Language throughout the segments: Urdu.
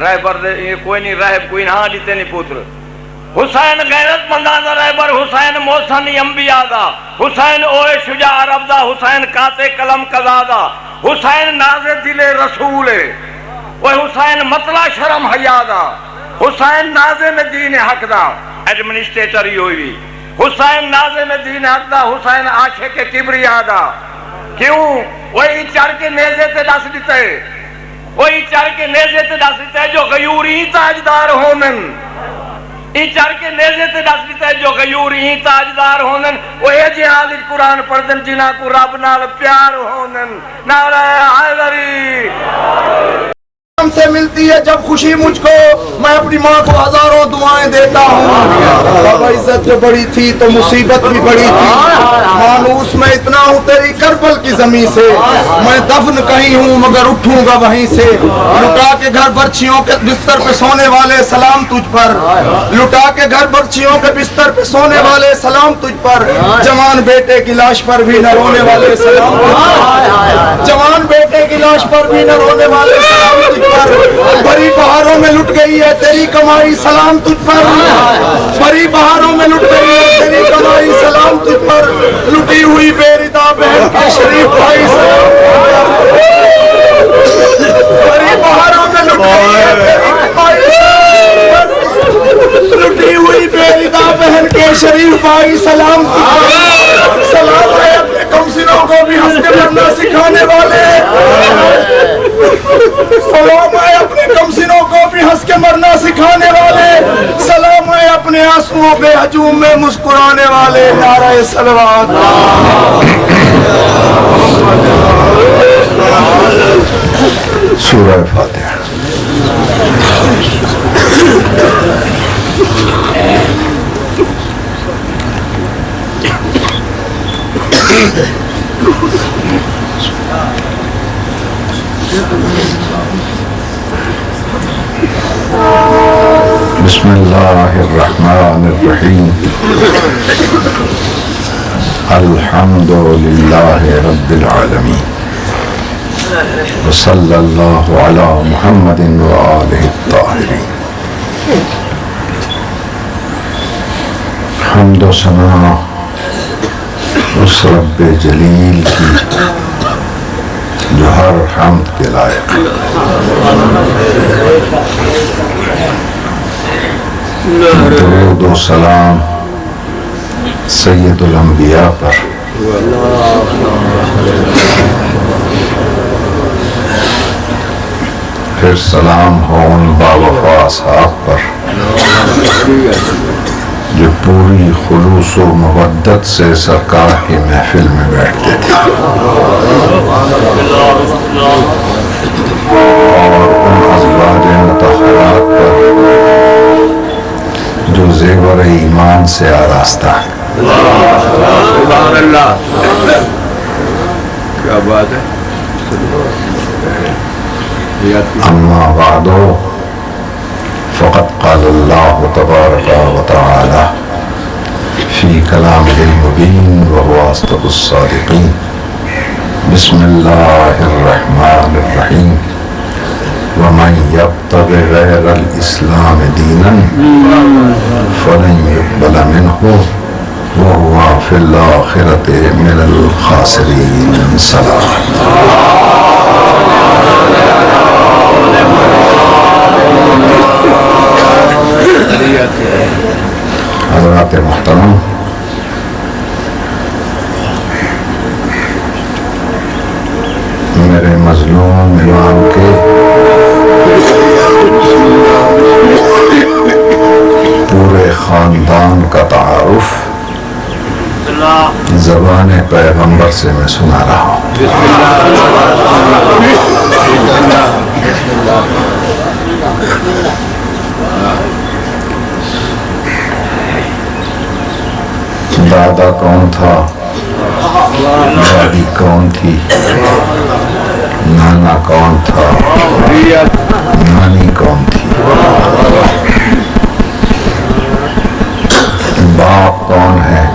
رہبر یہ کوئی نہیں راہب کوئی نہ دیتے نہیں پوتر حسین غیرت مندانہ رہبر حسین موسن انبیاء دا حسین اوے شجاع عرب دا حسین کاتے قلم قضا دا حسین ناز دل رسول وہ حسین مطلع شرم حیا دا حسین ناظم دین حق دا ایڈمنسٹریٹر ہی ہوئی حسین ناظم دین حق دا حسین عاشق کبریا دا کیوں وہی چڑھ کے نیزے تے دس دیتے وہی چڑھ کے نیزے تے دس دیتے جو غیوری تاجدار ہونن ای چڑھ کے نیزے تے دس دیتا ہے جو غیوری تاجدار ہونن وہ یہ جہاد قرآن پڑھدن جنہاں کو رب نال پیار ہونن نعرہ حیدری سے ملتی ہے جب خوشی مجھ کو میں اپنی ماں کو ہزاروں دعائیں دیتا ہوں بابا عزت جو بڑی تھی تو مصیبت بھی بڑی تھی مانوس میں اتنا ہوں تیری کربل کی زمین سے میں دفن کہیں ہوں مگر اٹھوں گا وہیں سے لٹا کے گھر برچیوں کے بستر پہ سونے والے سلام تجھ پر لٹا کے گھر برچیوں کے بستر پہ سونے والے سلام تجھ پر جوان بیٹے کی لاش پر بھی نہ رونے والے سلام تجھ پر جوان بیٹے کی لاش پر بھی نہ رونے والے سلام تجھ پر بڑی بہاروں میں لٹ گئی ہے تیری کمائی سلام تجھ پر بڑی بہاروں میں لٹ گئی ہے تیری کمائی سلام تجھ پر لٹی ہوئی بے ردا بہن کے شریف بھائی سلام بڑی بہاروں میں لٹ گئی ہے تیری کمائی لٹی ہوئی بے ردا بہن کے شریف بھائی سلام سلام ہے اپنے کمسنوں کو بھی ہنس کے مرنا سکھانے والے سلام ہے اپنے کمسنوں کو بھی ہنس کے مرنا سکھانے والے سلام ہے اپنے آنسوؤں پہ ہجوم میں مسکرانے والے نعرہ صلوات سورہ فاتحہ بسم اللہ الرحمن الرحیم الحمد للہ رب العالمین وصلی اللہ علی محمد وآلہ الطاہرین حمد و ثنا اس رب جلیل کی جو ہر حمد کے لائق درود و سلام سید الانبیاء پر پھر سلام ہو ان باوفا اصحاب پر جو پوری خلوص و مودت سے سرکار کی محفل میں بیٹھتے تھے اور ان ازواج مطہرات پر جو زیور ایمان سے آراستہ ہے سبحان اللہ کیا بات ہے اما بعد فقد قال اللہ تبارک و تعالی فی کلامہ المبین وهو اصدق الصادقین بسم اللہ الرحمن الرحیم ومن يبتغ غير الإسلام دينا فلن يقبل منه وهو في الآخرة من الخاسرين سلام حضرات محترم میرے مظلوم امام کے پورے خاندان کا تعارف زبان پیغمبر سے میں سنا رہا ہوں دادا کون تھا دادی کون تھی نانا کون تھا نانی کون تھی باپ کون ہے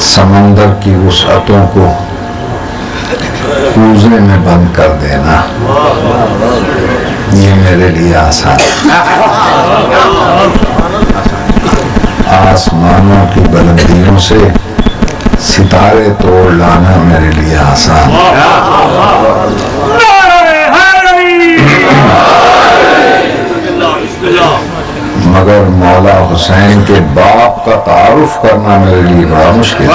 سمندر کی وسعتوں کو کوزے میں بند کر دینا یہ میرے لیے آسان ہے، آسمانوں کی بلندیوں سے ستارے توڑ لانا میرے لیے آسان ہے، مگر مولا حسین کے باپ کا تعارف کرنا میرے لیے بڑا مشکل ہے۔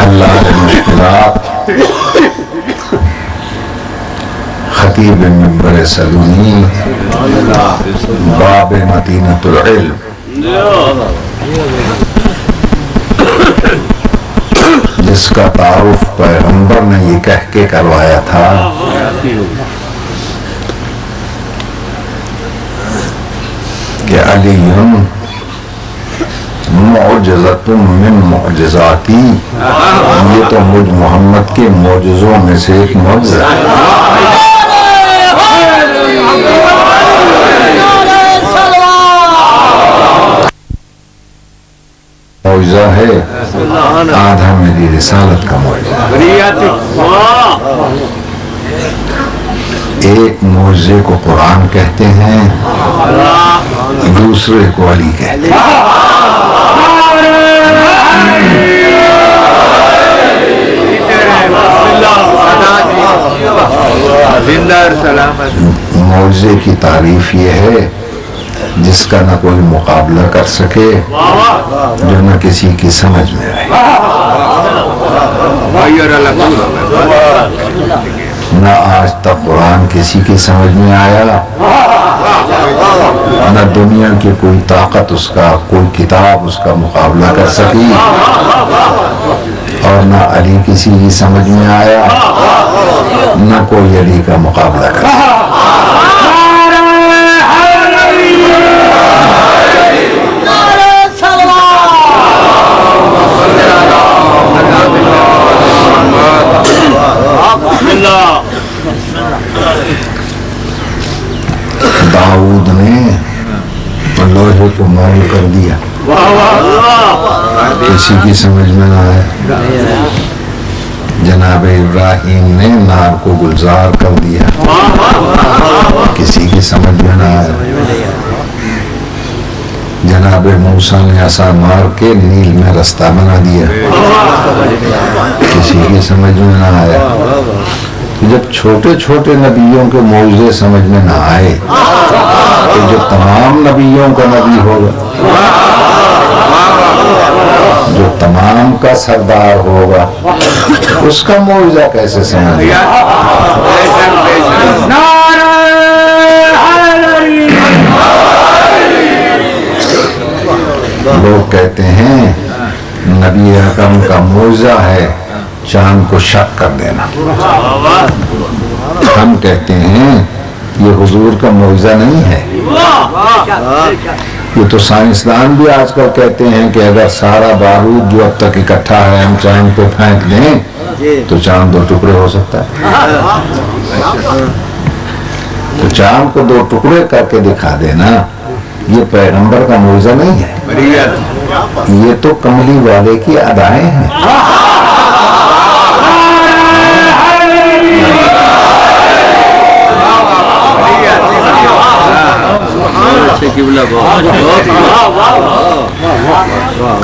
اللہ مشکلات خطیب منبر سلونی باب مدینۃ العلم جس کا تعارف پیغمبر نے یہ کہہ کے کروایا تھا کہ علی معجزۃ من معجزاتی، یہ تو مجھ محمد کے معجزوں میں سے ایک معجزہ ہے، معجزہ ہے، آدھا میری رسالت کا معجزہ ہے۔ ایک معجزے کو قرآن کہتے ہیں، دوسرے کو علی کہتے ہیں۔ معجزے کی تعریف یہ ہے جس کا نہ کوئی مقابلہ کر سکے، جو نہ کسی کی سمجھ میں آئے، نہ آج تک قرآن کسی کی سمجھ میں آیا، نہ دنیا کی کوئی طاقت اس کا، کوئی کتاب اس کا مقابلہ کر سکی، اور نہ علی کسی کی سمجھ میں آیا، نہ کوئی علی کا مقابلہ کر سکا۔ داؤد نے لوہے کو مول کر دیا، کسی کی سمجھ میں نہ آیا۔ جناب ابراہیم نے نار کو گلزار کر دیا، کسی کی سمجھ میں نہ آیا۔ جناب موسیٰ نے عصا مار کے نیل میں رستہ بنا دیا، کسی کی سمجھ میں نہ آیا۔ جب چھوٹے چھوٹے نبیوں کے معجزے سمجھ میں نہ آئے تو جو تمام نبیوں کا نبی ہوگا، جو تمام کا سردار ہوگا، اس کا معجزہ کیسے سمجھ آئے؟ لوگ کہتے ہیں نبی اکرم کا معجزہ ہے چاند کو شک کر دینا، ہم کہتے ہیں یہ حضور کا معجزہ نہیں ہے۔ یہ تو سائنسدان بھی آج کل کہتے ہیں کہ اگر سارا بارود جو اب تک اکٹھا ہے ہم چاند کو پھینک دیں تو چاند 2 ٹکڑے ہو سکتا ہے۔ تو چاند کو 2 ٹکڑے کر کے دکھا دینا یہ پیغمبر کا معجزہ نہیں ہے، یہ تو کملی والے کی ادائیں ہیں۔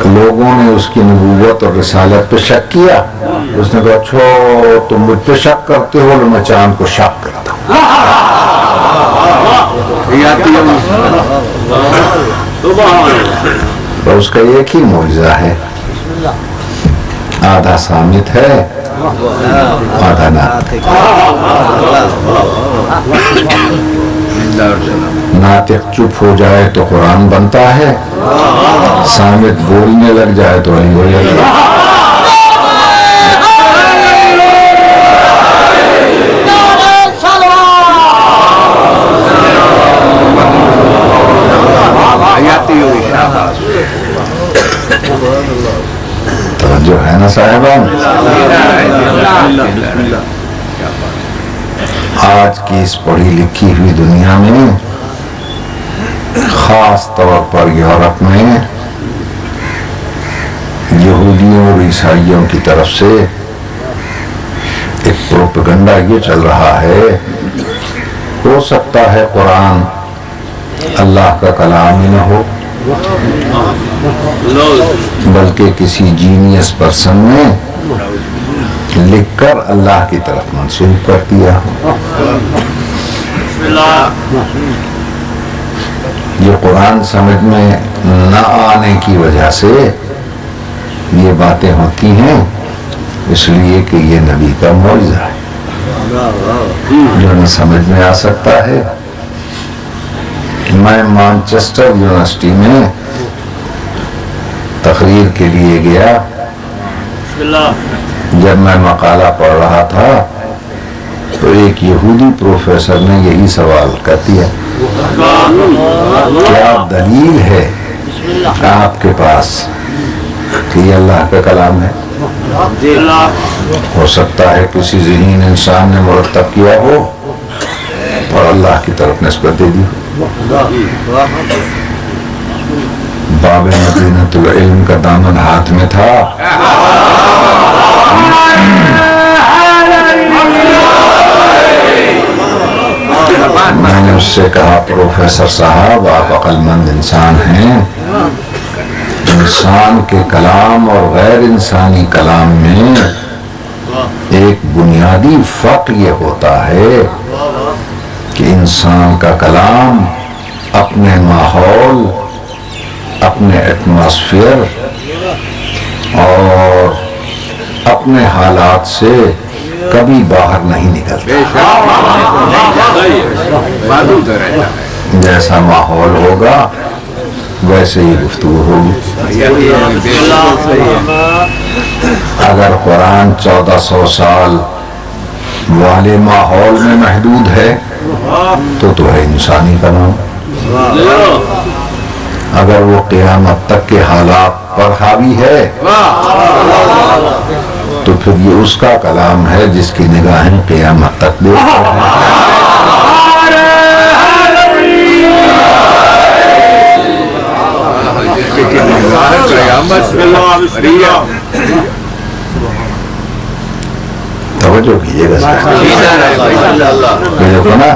لوگوں نے اس کی نبوت اور رسالت پہ شک کیا، اس نے کہا اچھا تم مجھ پہ شک کرتے ہو تو میں چاند کو شک کرتا ہوں۔ تو اس کا ایک ہی معجزہ ہے، آدھا صامت ہے آدھا ناطق۔ ناطق چپ ہو جائے تو قرآن بنتا ہے، صامت بولنے لگ جائے تو علی ہو جائے گا۔ توجہ ہے نا صاحبان؟ آج کی اس پڑھی لکھی ہوئی دنیا میں خاص طور پر یورپ میں یہودیوں اور عیسائیوں کی طرف سے ایک پروپیگنڈا یہ چل رہا ہے، ہو سکتا ہے قرآن اللہ کا کلام ہی نہ ہو، بلکہ کسی جینیس پرسن نے لکھ کر اللہ کی طرف منسوب کر دیا۔ یہ قرآن سمجھ میں نہ آنے کی وجہ سے یہ باتیں ہوتی ہیں، اس لیے کہ یہ نبی کا معجزہ ہے جو نہ سمجھ میں آ سکتا ہے۔ میں مانچسٹر یونیورسٹی میں تقریر کے لیے گیا، جب میں مقالہ پڑھ رہا تھا تو ایک یہودی پروفیسر نے یہی سوال کر دیا، کیا دلیل ہے آپ کے پاس کہ یہ اللہ کا کلام ہے؟ ہو سکتا ہے کسی ذہین انسان نے مرتب کیا ہو اور اللہ کی طرف نسبت دے دی۔ باب مدینۃ العلم کا دامن ہاتھ میں تھا، میں نے اس سے کہا پروفیسر صاحب آپ عقل مند انسان ہیں، انسان کے کلام اور غیر انسانی کلام میں ایک بنیادی فرق یہ ہوتا ہے کہ انسان کا کلام اپنے ماحول، اپنے ایٹماسفیئر اور اپنے حالات سے کبھی باہر نہیں نکلتا، جیسا ماحول ہوگا ویسے ہی گفتگو ہوگی۔ اگر قرآن 1400 سال والے ماحول میں محدود ہے تو ہے انسانی کلام، اگر وہ قیامت تک کے حالات پر حاوی ہے تو پھر یہ اس کا کلام ہے جس کی نگاہیں قیامت تک دیکھتے ہیں۔ توجہ کیجیے گا، دیکھو نا،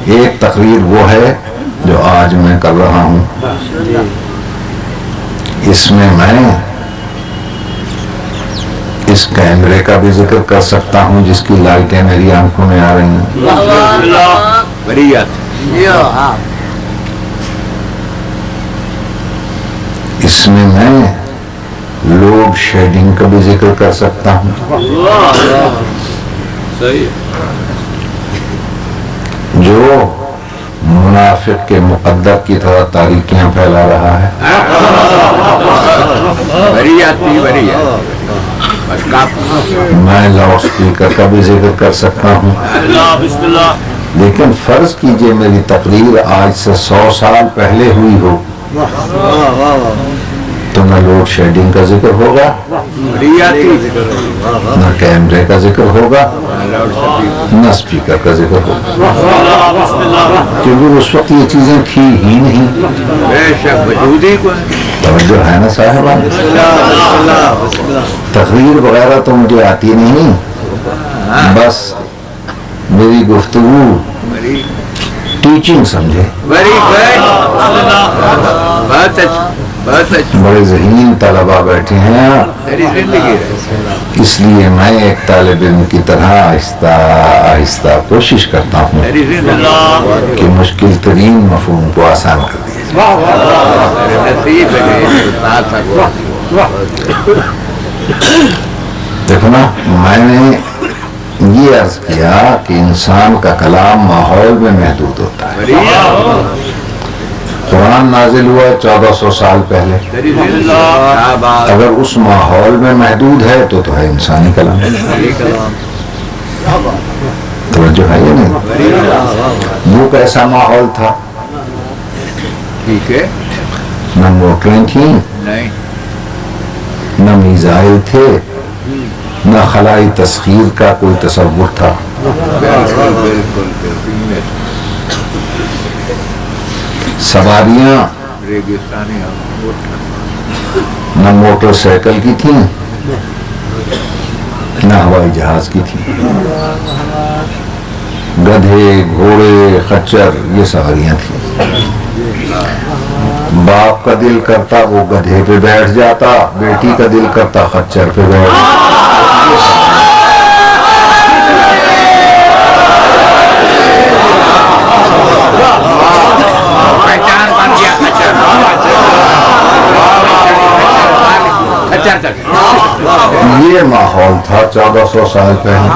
ایک تقریر وہ ہے جو آج میں کر رہا ہوں، اس میں اس کیمرے کا بھی ذکر کر سکتا ہوں جس کی لائٹیں میری آنکھوں میں آ رہی ہیں، اس میں لوڈ شیڈنگ کا بھی ذکر کر سکتا ہوں، جو منافق کے مقدر کی طرح تاریکیاں پھیلا رہا ہے۔ میں لاؤڈ اسپیکر کا بھی ذکر کر سکتا ہوں، لیکن فرض کیجئے میری تقریر آج سے 100 سال پہلے ہوئی ہو تو نہ لوڈ شیڈنگ کا ذکر ہوگا، نہ کیمرے کا ذکر ہوگا، نہ اسپیکر کا ذکر ہوگا، کیونکہ اس وقت یہ چیزیں تھی ہی نہیں۔ توجہ ہے نا صاحبان؟ تقریر وغیرہ تو مجھے آتی نہیں، بس میری گفتگو ٹیچنگ سمجھے۔ بڑے ذہین طلبہ بیٹھے ہیں، اس لیے میں ایک طالب علم کی طرح آہستہ آہستہ کوشش کرتا ہوں کہ مشکل ترین مفہوم کو آسان کر دیا جائے۔ دیکھو نا، میں نے یہ عرض کیا کہ انسان کا کلام ماحول میں محدود ہوتا ہے۔ قرآن نازل ہوا 1400 سال پہلے، اگر اس ماحول میں محدود ہے تو ہے انسانی کلام۔ توجہ ہے یا نہیں؟ وہ کیسا ماحول تھا؟ نہ موٹریں تھیں، نہ میزائل تھے، نہ خلائی تسخیر کا کوئی تصور تھا۔ سواریاں نہ موٹر سائیکل کی تھیں نہ ہوائی جہاز کی تھیں، گدھے، گھوڑے، خچر یہ سواریاں تھیں۔ باپ کا دل کرتا وہ گدھے پہ بیٹھ جاتا، بیٹی کا دل کرتا خچر پہ بیٹھ جاتا۔ یہ ماحول تھا 1400 سال پہلے۔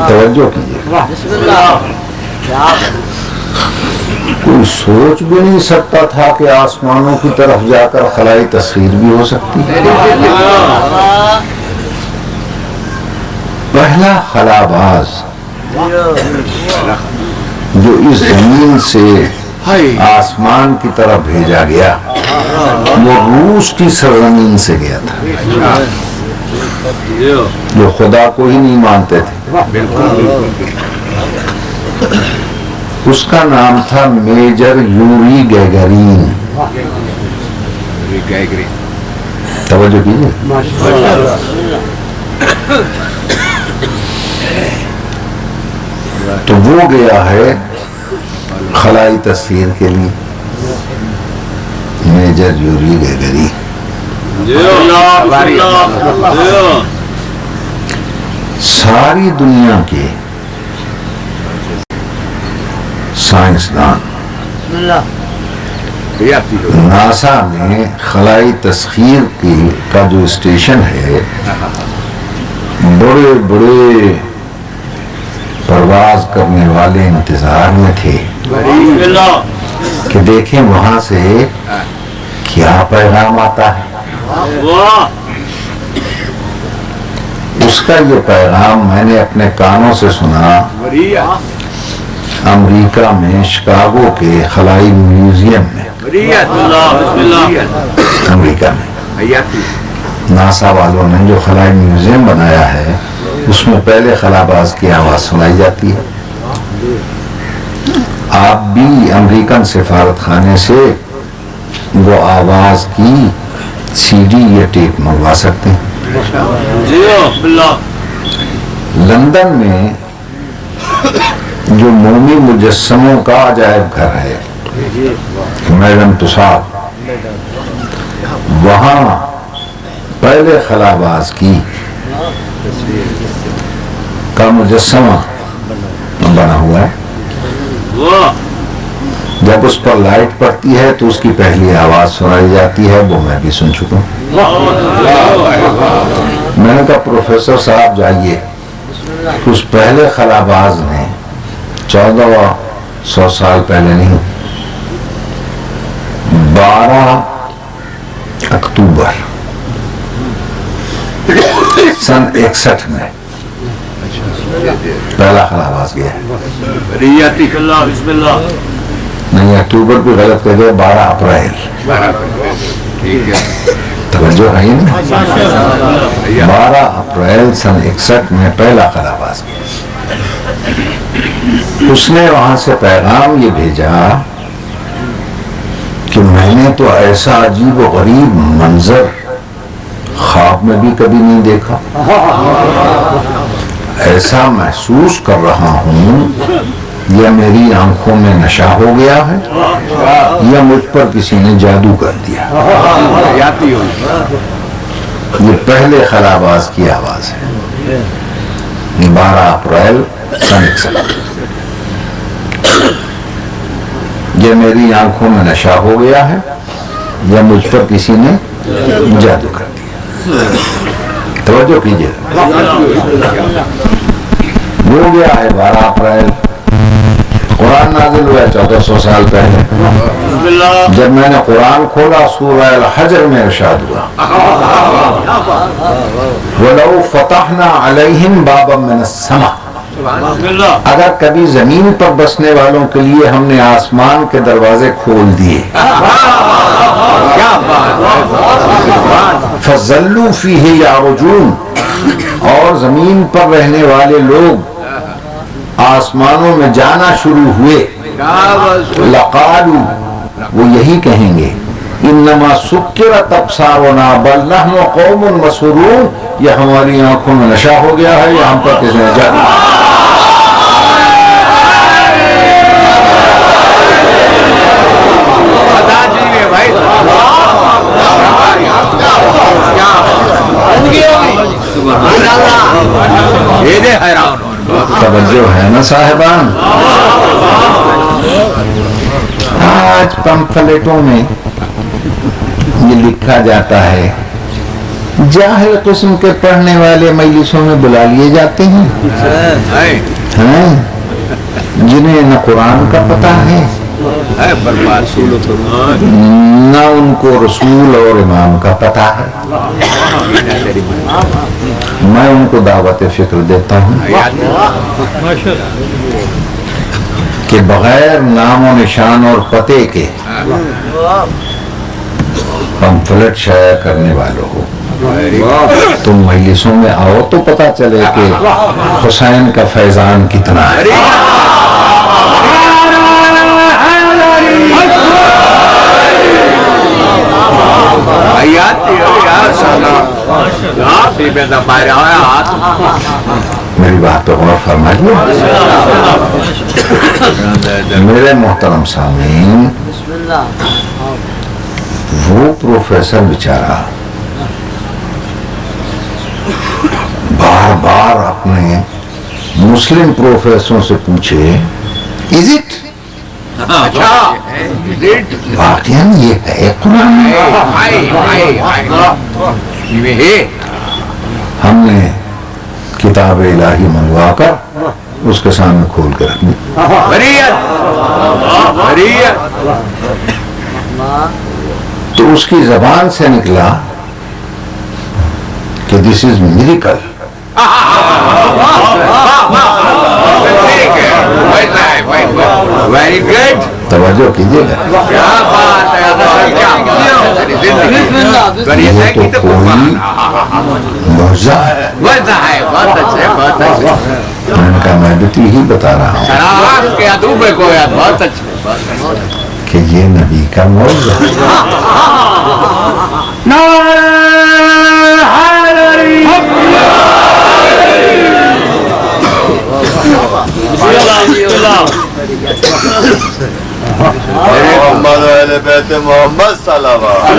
توجہ کیجیے، کوئی سوچ بھی نہیں سکتا تھا کہ آسمانوں کی طرف جا کر خلائی تسخیر بھی ہو سکتی ہے۔ پہلا خلاباز جو اس زمین سے آسمان کی طرف بھیجا گیا وہ روس کی سرزمین سے گیا تھا، جو خدا کو ہی نہیں مانتے تھے۔ اس کا نام تھا میجر یوری گیگرین۔ توجہ کیجیے، تو وہ گیا ہے خلائی تصویر کے لیے، میجر یوری گیگرین۔ ساری دنیا کے سائنسدان ناسا میں خلائی تسخیر کا جو اسٹیشن ہے، بڑے بڑے پرواز کرنے والے انتظار میں تھے کہ دیکھیں وہاں سے کیا پیغام آتا ہے۔ اس کا یہ پیغام میں نے اپنے کانوں سے سنا امریکہ میں شکاگو کے خلائی میوزیم میں، امریکہ میں ناسا والوں نے جو خلائی میوزیم بنایا ہے اس میں پہلے خلاباز کی آواز سنائی جاتی ہے۔ آپ بھی امریکن سفارت خانے سے وہ آواز کی سی ڈی یا ٹیپ منگوا سکتے ہیں۔ لندن میں جو مومی مجسموں کا عجائب گھر ہے میڈم ٹوساڈ، وہاں پہلے خلاباز کی کا مجسمہ بنا ہوا ہے۔ جب اس پر لائٹ پڑتی ہے تو اس کی پہلی آواز سنائی جاتی ہے، وہ میں بھی سن چکا ہوں۔ میں نے کہا پروفیسر صاحب جائیے، اس پہلے خلاباز نے 1400 سال پہلے نہیں، 12 اکتوبر سن 61 میں پہلا خلاباز گیا ہے۔ نہیں، اکتوبر کو غلط کہہ دیا، 12 اپریل۔ توجہ ہے نا، 12 اپریل سن 61 میں پہلا خلاباز گیا۔ اس نے وہاں سے پیغام یہ بھیجا کہ میں نے تو ایسا عجیب و غریب منظر خواب میں بھی کبھی نہیں دیکھا، ایسا محسوس کر رہا ہوں یا میری آنکھوں میں نشہ ہو گیا ہے یا مجھ پر کسی نے جادو کر دیا۔ یہ پہلے خلاباز کی آواز ہے، 12 اپریل سن 61۔ یہ میری آنکھوں میں نشہ ہو گیا ہے یا مجھ پر کسی نے جادو کر دیا۔ توجہ کیجیے، وہ گیا ہے 12 اپریل۔ قرآن نازل ہوا ہے 1400 سال پہلے۔ جب میں نے قرآن کھولا سورہ الحجر میں ارشاد ہوا وَلَوْ فَتَحْنَا عَلَيْهِمْ بَابًا مِنَ السَّمَاءِ، اگر کبھی زمین پر بسنے والوں کے لیے ہم نے آسمان کے دروازے کھول دیے، فَظَلُّوا فِيهِ يَعْرُجُونَ، اور زمین پر رہنے والے لوگ آسمانوں میں جانا شروع ہوئے لقالو وہ یہی کہیں گے انما سکرت ابصارنا بل نحن قوم مسحورون یہ ہماری آنکھوں میں نشہ ہو گیا ہے یا ہم پر کسی نے جادو توجہ ہے نا صاحبان آج پمفلیٹوں میں یہ لکھا جاتا ہے جاہل قسم کے پڑھنے والے مجلسوں میں بلا لیے جاتے ہیں جنہیں نہ قرآن کا پتہ ہے نہ ان کو رسول اور امام کا پتہ ہے میں ان کو دعوت فکر دیتا ہوں کہ بغیر نام و نشان اور پتے کے پمفلٹ شائع کرنے والوں ہو تم مجلسوں میں آؤ تو پتہ چلے کہ حسین کا فیضان کتنا ہے میری بات تو غور فرمائیے میرے محترم سامعین وہ پروفیسر بیچارہ بار بار اپنے مسلم پروفیسروں سے پوچھے از اٹ واقعاً یہ ہے قرآن ہم نے کتاب الہی منگوا کر اس کے سامنے کھول کے رکھ دی تو اس کی زبان سے نکلا کہ دس از میریکل ویری گڈ توجہ کیجیے گا یہ تو کوئی معجزہ ہے میں نے کہا میں بھی یہی بتا رہا ہوں کہ یہ نبی کا معجزہ محمد اہل بیت محمد صلوات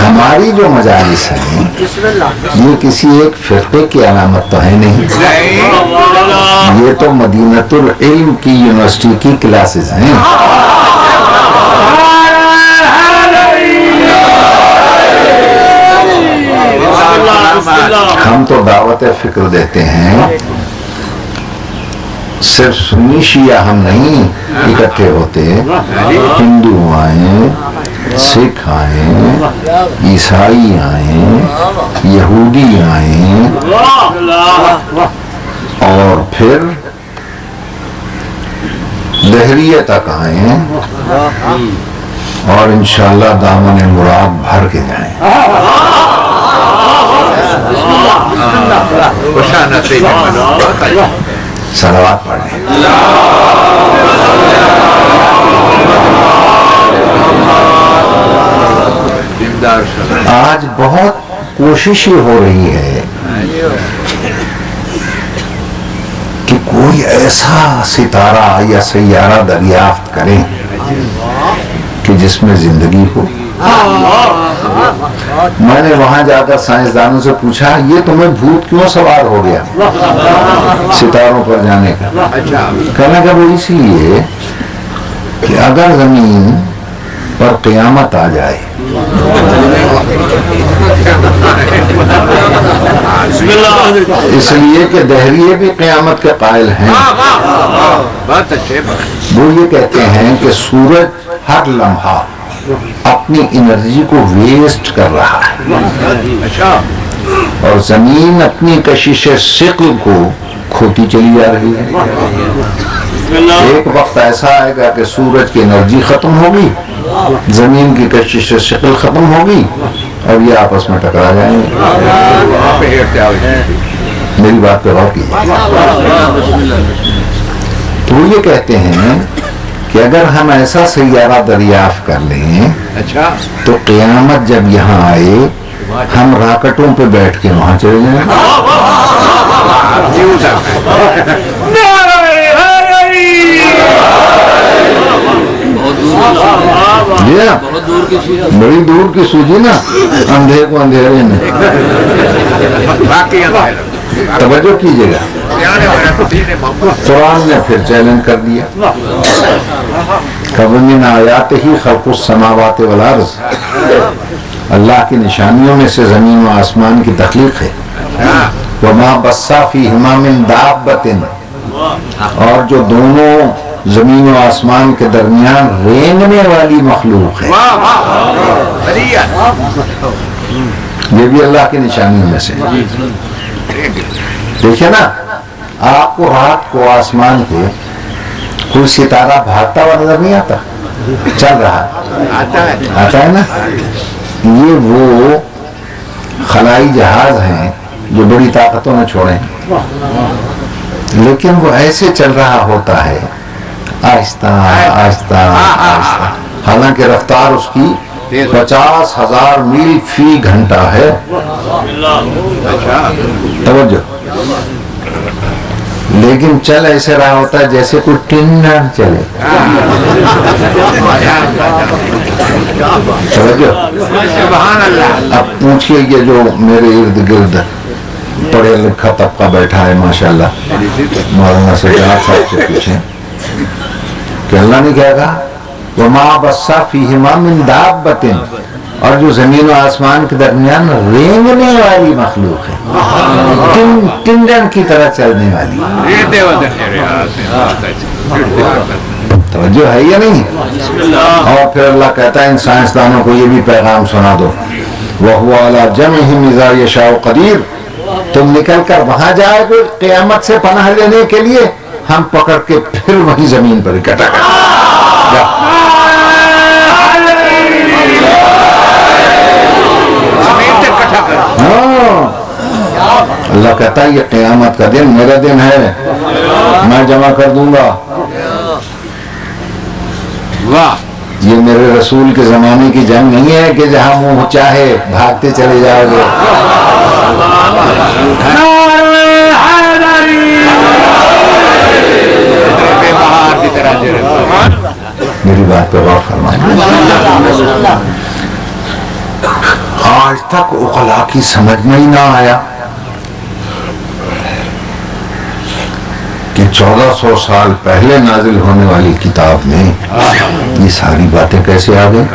ہماری جو مجالس ہیں یہ کسی ایک فرقے کی علامت تو ہے نہیں یہ تو مدینۃ العلم کی یونیورسٹی کی کلاسز ہیں ہم تو دعوت فکر دیتے ہیں صرف سنی شیعہ ہم نہیں اکٹھے ہوتے ہندو آئیں سکھ آئیں عیسائی آئیں یہودی آئیں اور پھر دہریے تک آئیں اور انشاءاللہ دامن مراد بھر کے جائیں صلوات پڑھیں آج بہت کوششیں ہو رہی ہے کہ کوئی ایسا ستارہ یا سیارہ دریافت کریں کہ جس میں زندگی ہو میں نے وہاں جا کر سائنسدانوں سے پوچھا یہ تمہیں بھوت کیوں سوار ہو گیا ستاروں پر جانے کا کہنے کا وہ اس لیے کہ اگر زمین پر قیامت آ جائے اس لیے کہ دہریے بھی قیامت کے قائل ہیں وہ یہ کہتے ہیں کہ سورج ہر لمحہ اپنی انرجی کو ویسٹ کر رہا ہے اور زمین اپنی کشش ثقل کو کھوتی چلی جا رہی ہے ایک وقت ایسا آئے گا کہ سورج کی انرجی ختم ہوگی زمین کی کشش ثقل ختم ہوگی اور یہ آپس میں ٹکرا جائیں گے. میری بات پہ غور کیجیے. تو وہ یہ کہتے ہیں کہ اگر ہم ایسا سیارہ دریافت کر لیں تو قیامت جب یہاں آئے ہم راکٹوں پہ بیٹھ کے وہاں چلے جائیں. بڑی دور کی سوچی نا, اندھے کو اندھیرے میں. توجہ کیجیے گا, قرآن نے پھر چیلنج کر دیا. من آیات ہی خلق السماوات والارض, اللہ کی نشانیوں میں سے زمین و آسمان کی تخلیق ہے. وما بث فیہما من دابۃ, اور جو دونوں زمین و آسمان کے درمیان رینگنے والی مخلوق ہے. یہ بھی اللہ کی نشانیوں میں سے. دیکھیں نا, آپ کو رات کو آسمان پہ کوئی ستارہ بھاگتا ہوا نظر نہیں آتا؟ چل رہا آتا ہے نا. یہ وہ خلائی جہاز ہیں جو بڑی طاقتوں میں چھوڑے, لیکن وہ ایسے چل رہا ہوتا ہے آہستہ آہستہ آہستہ, حالانکہ رفتار اس کی 50,000 میل فی گھنٹہ ہے. توجہ. لیکن چل ایسے رہا ہوتا ہے جیسے کوئی ٹنڈن چلے. توجہ. اب پوچھئے کہ جو میرے ارد گرد پڑھے لکھا طبقہ بیٹھا ہے ماشاءاللہ, مولانا سجاد صاحب سے پوچھیں کہ اللہ نے کیا کہا, وما بث فیہما من دابۃ, اور جو زمین و آسمان کے درمیان رینگنے والی مخلوق ہے, ٹنڈن کی طرح چلنے والی. توجہ ہے یا نہیں؟ اور پھر اللہ کہتا ہے ان سائنسدانوں کو یہ بھی پیغام سنا دو, وَهُوَ عَلَى جَمْعِهِمْ إِذَا يَشَاءُ قَدِيرٌ. تم نکل کر وہاں جائے گے قیامت سے پناہ لینے کے لیے, ہم پکڑ کے پھر وہی زمین پر اکٹھا کریں. اللہ کہتا ہے یہ قیامت کا دن میرا دن ہے, میں جمع کر دوں گا. یہ میرے رسول کے زمانے کی جنگ نہیں ہے کہ جہاں منہ چاہے بھاگتے چلے جاؤ گے. میری بات پہ غور فرمائیں. آج تک عقلاء کی سمجھ میں ہی نہ آیا کہ 1400 سال پہلے نازل ہونے والی کتاب میں یہ ساری باتیں کیسے آ گئی.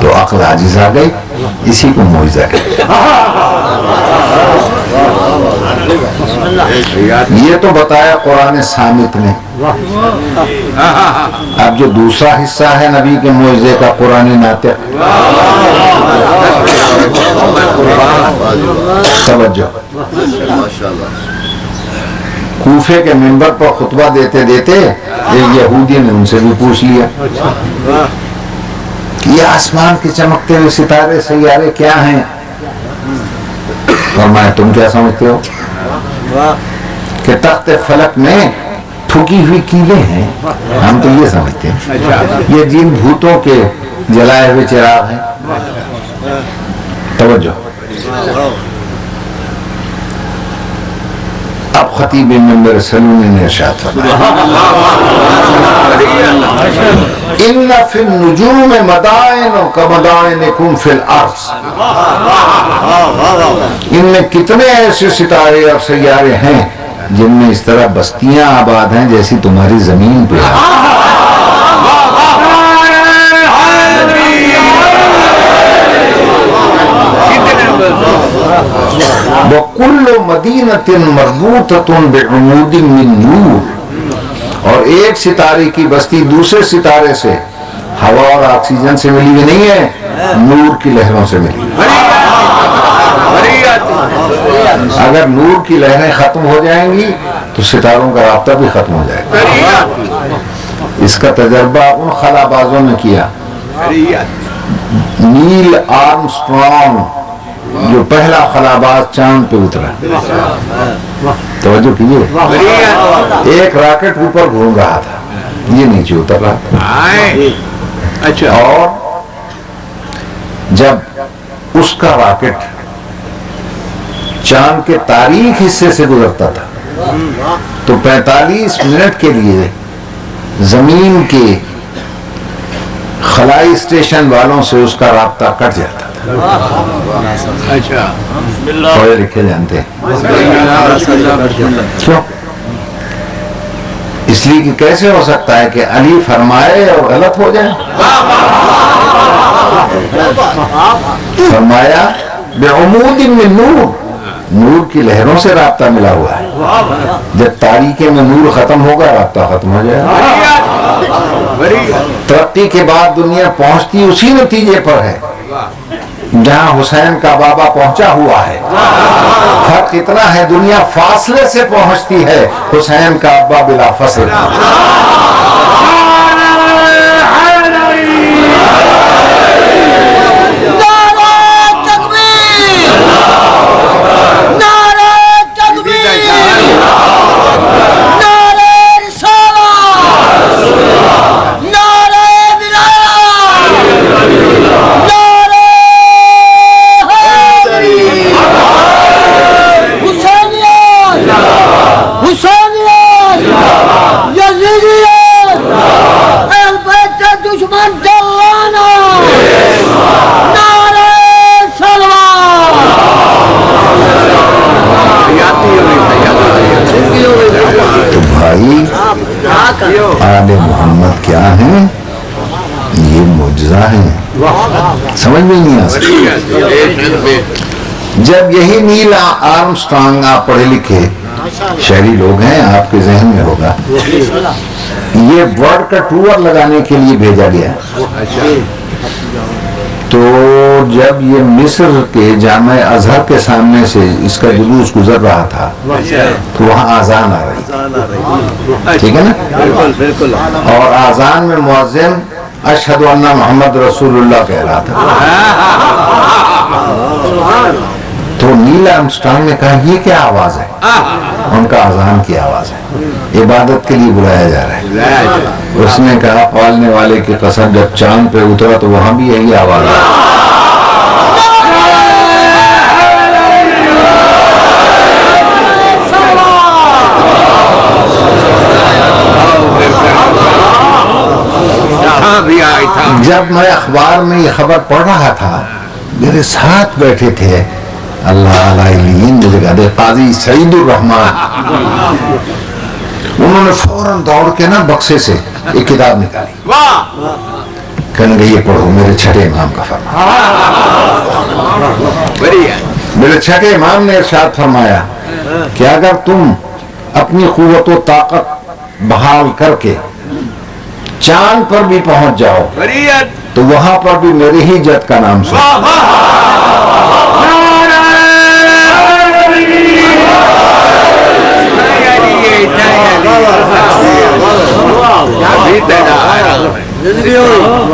تو عقل عاجز آ گئی, اسی کو معجزہ کہتے ہیں. یہ تو بتایا قرآن صامت نے. اب جو دوسرا حصہ ہے نبی کے معجزے کا, قرآن ناطق. توجہ. کوفے کے منبر پر خطبہ دیتے دیتے ایک یہودی نے ان سے بھی پوچھ لیا کہ یہ آسمان کے چمکتے ہوئے ستارے سیارے کیا ہیں؟ فرمایا تم کیا سمجھتے ہو؟ کہ تخت فلک میں ٹھکی ہوئی کیلیں ہیں, ہم تو یہ سمجھتے ہیں یہ جن بھوتوں کے جلائے ہوئے چراغ ہیں. توجہ. اب خطیب منبر سلونی نے ارشاد فرمایا ان فی النجوم مدائن کمدائنکم فی الارض. ان میں کتنے ایسے ستارے اور سیارے ہیں جن میں اس طرح بستیاں آباد ہیں جیسی تمہاری زمین پہ ہے. وَكُلُّ مَدِينَةٍ مَرْبُوطَةٌ بِعُمُودٍ مِّن نُّورٍ, اور ایک ستارے کی بستی دوسرے ستارے سے ہوا اور آکسیجن سے ملی ہوئی نہیں ہے, نور کی لہروں سے ملی. اگر نور کی لہریں ختم ہو جائیں گی تو ستاروں کا رابطہ بھی ختم ہو جائے گا. اس کا تجربہ ان خلا بازوں نے کیا نیل آرمسٹرانگ جو پہلا خلاباز چاند پہ اترا، توجہ کیجیے، ایک راکٹ اوپر گھوم رہا تھا، یہ نیچے اتر رہا تھا، اور جب اس کا راکٹ چاند کے تاریک حصے سے گزرتا تھا تو 45 منٹ کے لیے زمین کے خلائی اسٹیشن والوں سے اس کا رابطہ کٹ جاتا تھا۔ پڑھے لکھے جانتے ہیں کیوں؟ اس لیے کہ کیسے ہو سکتا ہے کہ علی فرمائے اور غلط ہو جائے؟ فرمایا بعمود من نور، نور کی لہروں سے رابطہ ملا ہوا ہے، جب تاریکی میں نور ختم ہوگا رابطہ ختم ہو جائے گا۔ ترقی کے بعد دنیا پہنچتی اسی نتیجے پر ہے جہاں حسین کا بابا پہنچا ہوا ہے، فرق اتنا ہے دنیا فاصلے سے پہنچتی ہے، حسین کا ابا بلا فاصلہ۔ آل محمد کیا ہیں؟ یہ معجزہ ہیں، سمجھ میں نہیں آ سکتی۔ جب یہی نیل آرمسٹرانگ، آپ پڑھے لکھے شہری لوگ ہیں، آپ کے ذہن میں ہوگا، یہ ورلڈ کا ٹور لگانے کے لیے بھیجا گیا، تو جب یہ مصر کے جامع ازہر کے سامنے سے اس کا جلوس گزر رہا تھا تو وہاں آذان آ رہی، ٹھیک ہے نا، اور آذان میں مؤذن اشہد ان محمد رسول اللہ کہہ رہا تھا، تو نیل آرمسٹرانگ نے کہا یہ کیا آواز ہے؟ ان کا آذان کی آواز ہے، عبادت کے لیے بلایا جا رہا ہے۔ اس نے کہا پالنے والے کی قسم جب چاند پہ اترا تو وہاں بھی یہی آواز ہے۔ جب میں اخبار میں یہ خبر پڑھ رہا تھا، میرے ساتھ بیٹھے تھے اللہ علیہ مجھے کہتے قاضی سعید الرحمان، انہوں نے فوراً دوڑ کے نا بکسے سے ایک کتاب نکالی، کہنے گے یہ پڑھو، میرے چھٹے امام کا فرمان۔ میرے چھٹے امام نے ارشاد فرمایا کہ اگر تم اپنی قوت و طاقت بحال کر کے چاند پر بھی پہنچ جاؤ تو وہاں پر بھی میرے ہی جد کا نام سنو۔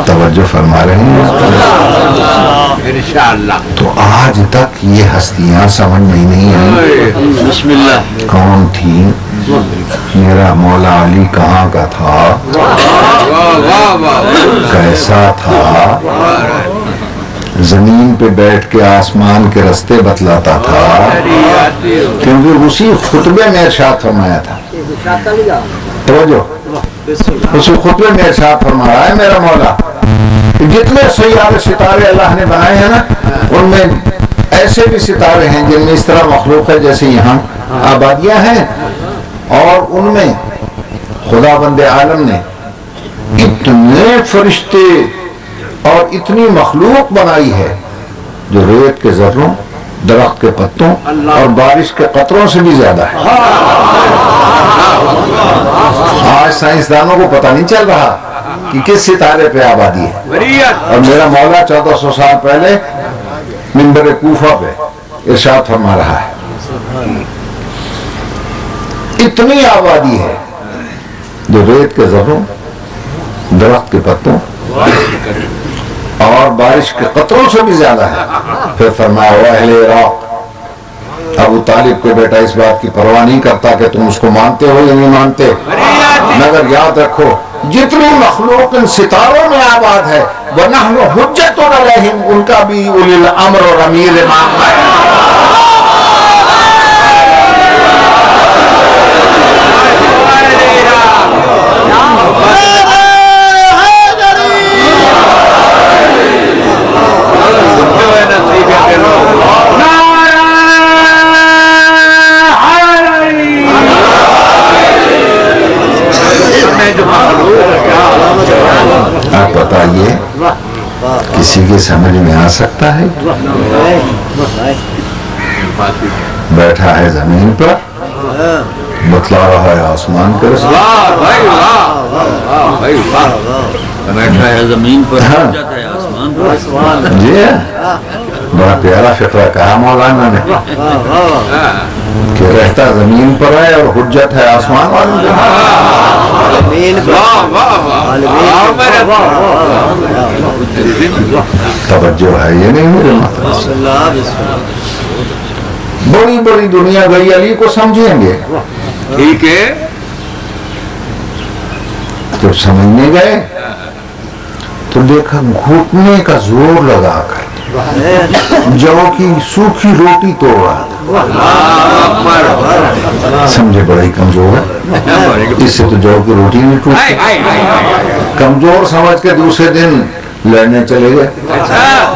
توجہ فرما رہے ہیں انشاءاللہ۔ تو آج تک یہ ہستیاں سمجھ میں نہیں آئی کون تھی، میرا مولا علی کہاں کا تھا، کیسا تھا، زمین پہ بیٹھ کے آسمان کے رستے بتلاتا تھا، کیونکہ اسی خطبے میں ارشاد فرمایا تھا، توجہ، اسی خطبے میں ارشاد فرما رہا ہے میرا مولا کہ جتنے سیارے ستارے اللہ نے بنائے ہیں نا، ان میں ایسے بھی ستارے ہیں جن میں اس طرح مخلوق ہے جیسے یہاں آبادیاں ہیں، اور ان میں خدا بند عالم نے اتنے فرشتے اور اتنی مخلوق بنائی ہے جو ریت کے ذروں، درخت کے پتوں اور بارش کے قطروں سے بھی زیادہ ہے۔ آج سائنسدانوں کو پتہ نہیں چل رہا کہ کس ستارے پہ آبادی ہے، اور میرا مولا 1400 سال پہلے منبر کوفہ پہ ارشاد فرما رہا ہے اتنی آبادی ہے جو ریت کے ذروں، درخت کے پتوں اور بارش کے قطروں سے بھی زیادہ ہے. پھر فرمایا وہ اہل عراق، ابو طالب کو بیٹا اس بات کی پرواہ نہیں کرتا کہ تم اس کو مانتے ہو یا نہیں مانتے، مگر یاد رکھو جتنی مخلوق ان ستاروں میں آباد ہے وَنَحْنُ حُجَّتٌ عَلَيْهِمْ، ان کا بھی اولی الامر اور امیر ماننا ہے. آپ بتائیے کسی کے سمجھ میں آ سکتا ہے؟ بیٹھا ہے زمین پر بتلا رہا ہے آسمان کا رسول، بیٹھا ہے زمین پر جاتا ہے آسمان پر. جی بڑا پیارا فقرہ کہا مولانا نے کہ رہتا زمین پر ہے اور حجت ہے آسمان والوں کے. توجہ ہے یہ نہیں میرے مطلب. بڑی بڑی دنیا گئی علی کو سمجھیں گے، ٹھیک ہے. جب سمجھنے گئے تو دیکھا گھٹنے کا زور لگا کر جو کی سوکھی روٹی توڑ رہا تھا. سمجھے بڑا ہی کمزور ہے، اس سے تو جو کی روٹی نہیں ٹوٹتی. کمزور سمجھ کے دوسرے دن لڑنے چلے گئے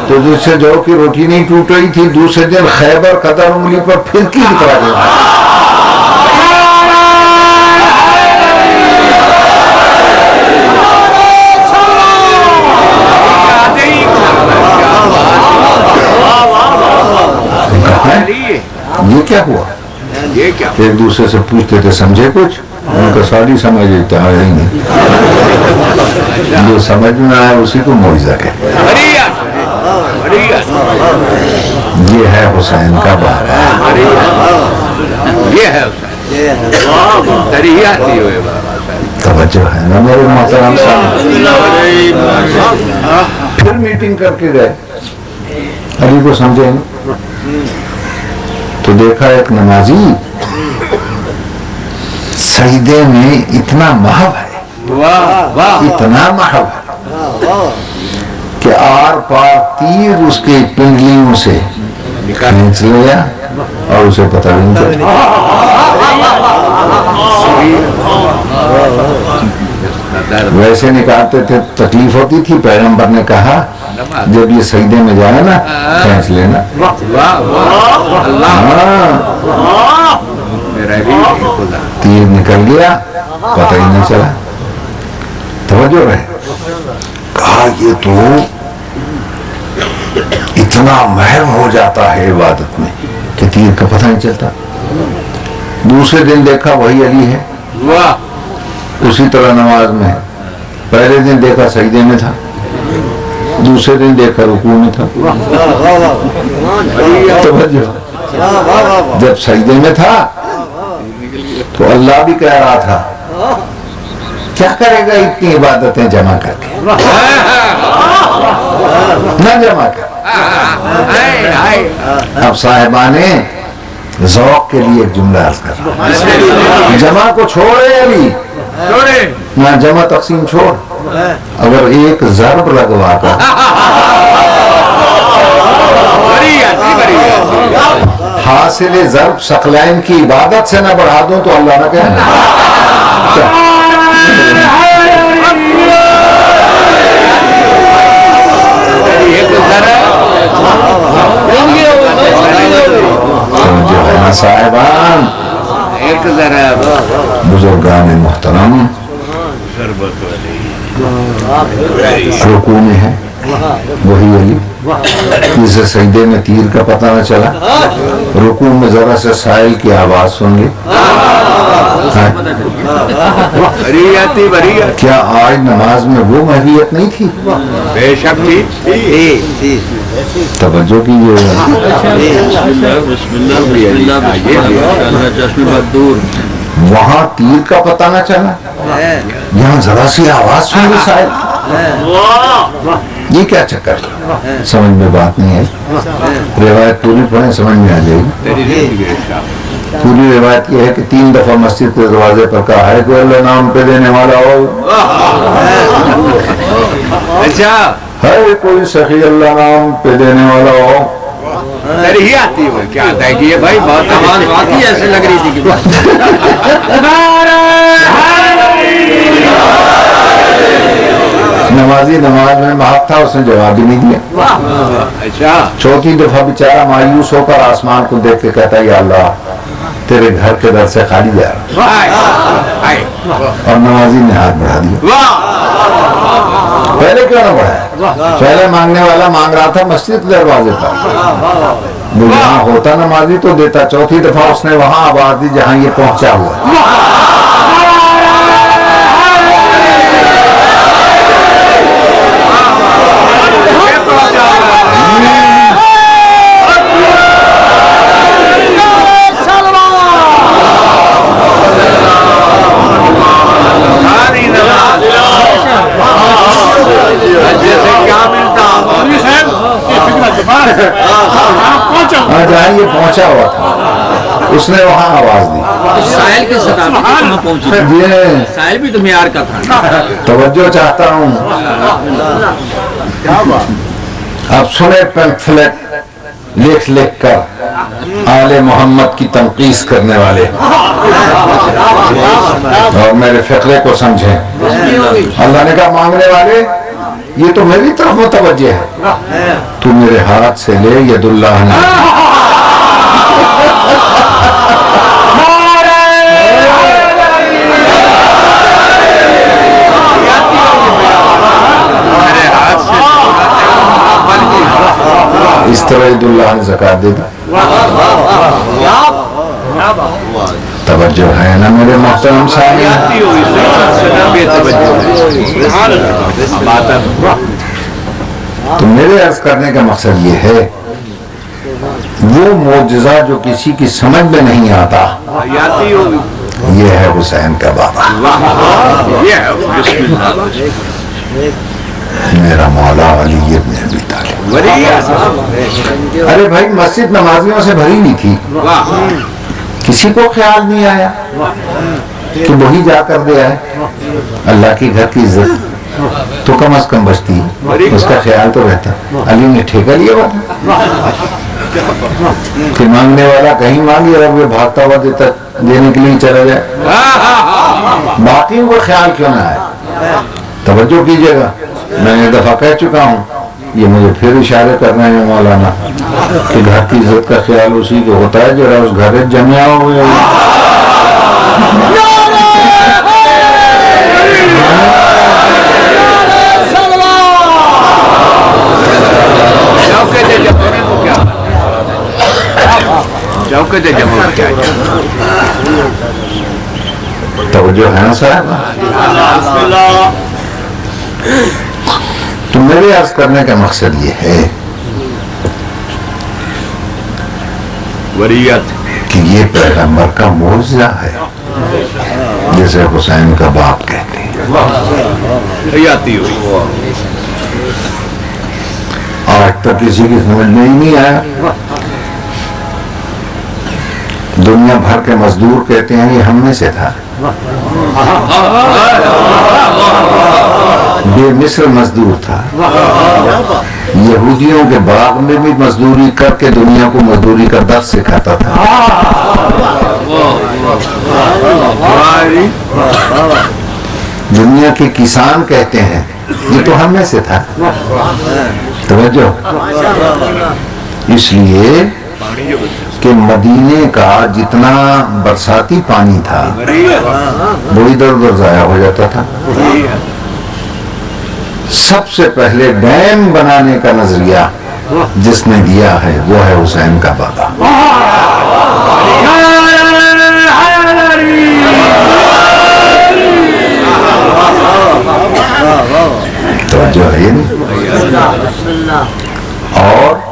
تو جس سے جو کی روٹی نہیں ٹوٹ رہی تھی دوسرے دن خیبر قدر انگلی پر پھرکی کی طرح گیا. یہ کیا ہوا؟ ایک دوسرے سے پوچھتے تھے سمجھے کچھ؟ ان کا ساری سمجھ لیتا ہے ہی نہیں. جو سمجھ میں آئے اسی کو معجزہ کہتے ہیں. یہ ہے حسین کا بابا، یہ ہے توجہ ہے نا میرے محترم صاحب. پھر میٹنگ کر کے گئے علی کو سمجھیں تو دیکھا ایک نمازی سجدے میں اتنا محو ہے، اتنا محو ہے کہ آر پار تیر اس کے پنڈلیوں سے کھینچ لیا اور اسے پتہ نہیں چلا. ویسے نکالتے تھے تکلیف ہوتی تھی، پیغمبر نے کہا جب یہ سجدے میں جائے نا کھینچ لینا. تیر نکل گیا پتہ ہی نہیں چلا. توجہ رہے. کہا یہ تو اتنا محو ہو جاتا ہے عبادت میں کہ تیر کا پتہ نہیں چلتا. دوسرے دن دیکھا وہی علی ہے، اسی طرح نماز میں. پہلے دن دیکھا سجدے میں تھا، دوسرے دن دیکھا رکوع میں تھا. توجہ. جب سجدے میں تھا تو اللہ بھی کہہ رہا تھا کیا کرے گا اتنی عبادتیں جمع کر کے، نہ جمع کر. اب صاحبان ذوق کے لیے ایک جملہ عرض کر رہا، جمع کو چھوڑے علی، نہ جمع تقسیم چھوڑ. اگر ایک ضرب لگوا کر حاصل ضرب ثقلین کی عبادت سے نہ بڑھا دوں تو اللہ نہ کہنا. جو ہے نا صاحبان بزرگان محترم، رکوع میں ہے وہی علی، جسے سجدے میں تیر کا پتہ نہ چلا، رکوع میں ذرا سے سائل کی آواز سن لی. کیا آج نماز میں وہ محویت نہیں تھی؟ بے شک تھی. توجہ کیجیے. وہاں تیر کا پتہ نہ چلا، یہاں ذرا سی آواز سن لی سائل. یہ کیا چکر سمجھ میں بات نہیں ہے. روایت پوری پڑھیں سمجھ میں آ جائے گی. پوری روایت یہ ہے کہ 3 دفعہ مسجد کے دروازے پر کہا ہے کہ اللہ نام پہ دینے والا ہو, اچھا ہے کوئی سخی اللہ نام پہ دینے والا ہو. ہی آتی ہے کیا آتا ہے کہ یہ بھائی بات آواز واقعی ایسے لگ رہی تھی کہ نمازی نماز میں محق تھا, اس نے جواب بھی نہیں دیا. اچھا 4تھی دفعہ بیچارہ مایوس ہو کر آسمان کو دیکھ کے کہتا یا اللہ تیرے گھر کے در سے خالی جا رہا, اور نمازی نے ہاتھ بڑھا دیا. پہلے کیوں نہ بڑھایا؟ پہلے مانگنے والا مانگ رہا تھا مسجد کے دروازے پر, وہ یہاں ہوتا نمازی تو دیتا. 4تھی دفعہ اس نے وہاں آواز دی جہاں یہ پہنچا ہوا ہے. جہاں یہ پہنچا ہوا تھا اس نے وہاں آواز دی. سائل کی سطح پہ کہاں پہنچی؟ سائل بھی تو معیار کا تھا. توجہ چاہتا ہوں. اب سنے پمفلٹ لکھ لکھ کر آل محمد کی تنقید کرنے والے, اور میرے فقرے کو سمجھیں. اللہ نے کہا مانگنے والے یہ تو میری طرف متوجہ ہے, تو میرے ہاتھ سے لے ید اللہ نے. اس طرح ید اللہ نے زکات دے دی. توجہ ہے نا میرے محترم سامنے. تو میرے عرض کرنے کا مقصد یہ ہے وہ معجزہ جو کسی کی سمجھ میں نہیں آتا یہ ہے حسین کا بابا, میرا مولا علی ابن ابی طالب. ارے بھائی مسجد نمازیوں سے بھری نہیں تھی, کسی کو خیال نہیں آیا کہ وہی جا کر دے آئے. اللہ کے گھر کی عزت تو کم از کم بچتی, اس کا خیال تو رہتا. علی نے ٹھیکہ لیا ہوا تھا کہ مانگنے والا کہیں مانگے اور وہ بھاگتا ہوا دینے کے لیے چلا جائے. باقی وہ خیال کیوں نہ آئے؟ توجہ کیجیے گا, میں نے دفعہ کہہ چکا ہوں, یہ مجھے پھر اشارے کر رہے ہیں مولانا کہ گھر کی عزت کا خیال اسی کو ہوتا ہے جو اس گھر جمع ہوئے. توجہ ہے نا صاحب. تو میرے عرض کرنے کا مقصد یہ ہے کہ یہ پیغمبر کا معجزہ ہے, جیسے حسین کا باپ کہتے ہیں. آج تک کسی کی سمجھ میں ہی نہیں آیا. دنیا بھر کے مزدور کہتے ہیں یہ ہم میں سے تھا. بے مصر مزدور تھا, یہودیوں کے باغ میں بھی مزدوری کر کے دنیا کو مزدوری کا درس سکھاتا تھا. دنیا کے کسان کہتے ہیں یہ تو ہم میں سے تھا. توجہ, اس لیے کہ مدینے کا جتنا برساتی پانی تھا وہ ادھر ادھر ضائع ہو جاتا تھا. سب سے پہلے ڈیم بنانے کا نظریہ جس نے دیا ہے وہ ہے حسین کا بابا. توجہ ہے یہ نہیں. اور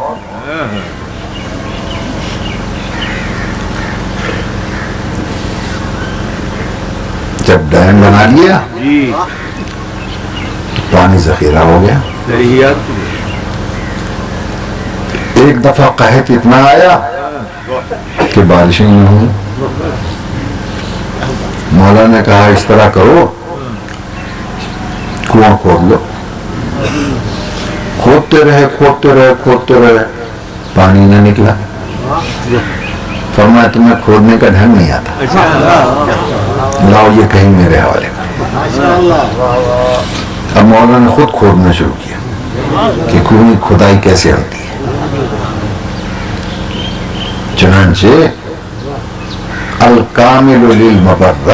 جب ڈیم بنا لیا پانی ذخیرہ ہو گیا. ایک دفعہ قحط اتنا آیا کہ بارشیں نہیں ہوئی. مولا نے کہا اس طرح کرو کنواں کھود لو. کھودتے رہے پانی نہ نکلا. فرمایا تمہیں کھودنے کا ڈھنگ نہیں آتا, لاؤ یہ کہیں میرے حوالے کر. اب مولانا نے خود کھودنا شروع کیا کہ کنویں کھدائی کیسے ہوتی ہے. چنانچہ الکامل للمبرد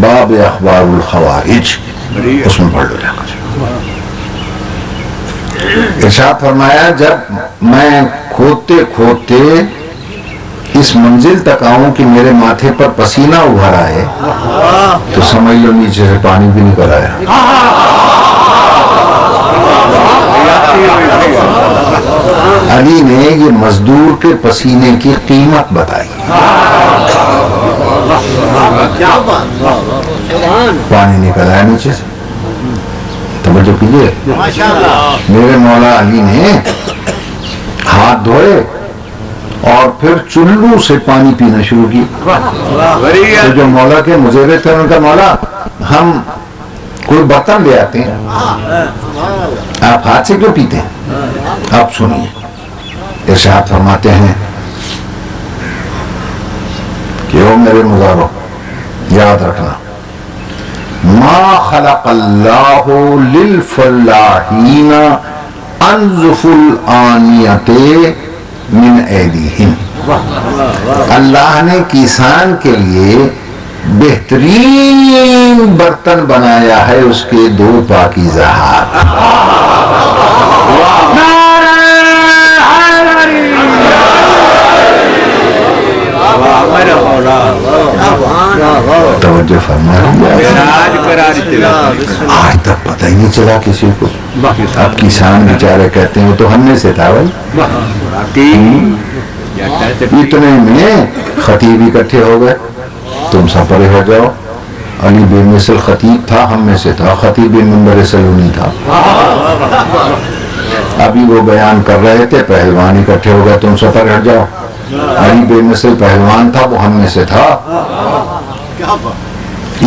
باب اخبار الخوارج اس میں پڑھ لو جا کر. ارشاد فرمایا جب میں کھودتے کھودتے اس منزل تک آؤں کہ میرے ماتھے پر پسینہ ابھرا ہے تو سمجھ لو نیچے سے پانی بھی نکل آیا. علی نے یہ مزدور کے پسینے کی قیمت بتائی. پانی نکل آیا نیچے سے. توجہ کیجیے, میرے مولا علی نے ہاتھ دھوئے اور پھر چلو سے پانی پینا شروع کیا. تو جو مولا کے مزیرے تھے ان کا مولا ہم کوئی برتن لے آتے ہیں, آپ ہاتھ سے کیوں پیتے ہیں؟ آپ سنیے, ارشاد فرماتے ہیں کہ او میرے مزارو یاد رکھنا, ما خلق اللہ للفلاحین انظف الآنیت من ایدیہم. اللہ نے کسان کے لیے بہترین برتن بنایا ہے اس کے دو پاکیزہ ہاتھ. توجہ فرما آج تک پتہ ہی نہیں چلا کسی کو. اب کسان بیچارے کہتے ہیں وہ تو ہم میں سے تھا بھائی. اتنے میں خطیب اکٹھے ہو گئے, تم سب پرے ہو جاؤ. علی بے مثل خطیب تھا, ہم میں سے تھا, خطیب منبر سلونی تھا. ابھی وہ بیان کر رہے تھے, پہلوان اکٹھے ہو گئے, تم سب پرے ہٹ جاؤ. علی بے مثل پہلوان تھا, وہ ہم میں سے تھا.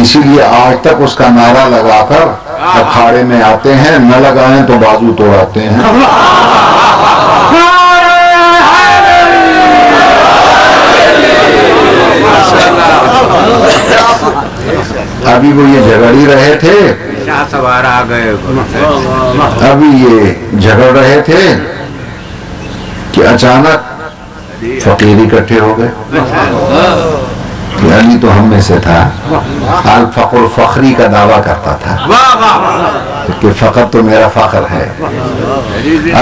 اسی لیے آج تک اس کا نعرہ لگا کر اکھاڑے میں آتے ہیں, نہ لگائیں تو بازو توڑاتے ہیں. ابھی وہ یہ جھگڑ ہی رہے تھے, ابھی یہ جھگڑ رہے تھے کہ اچانک فقیر اکٹھے ہو گئے. علی تو ہم میں سے تھا, الفقر فخری کا دعویٰ کرتا تھا کہ فقر تو میرا فخر ہے.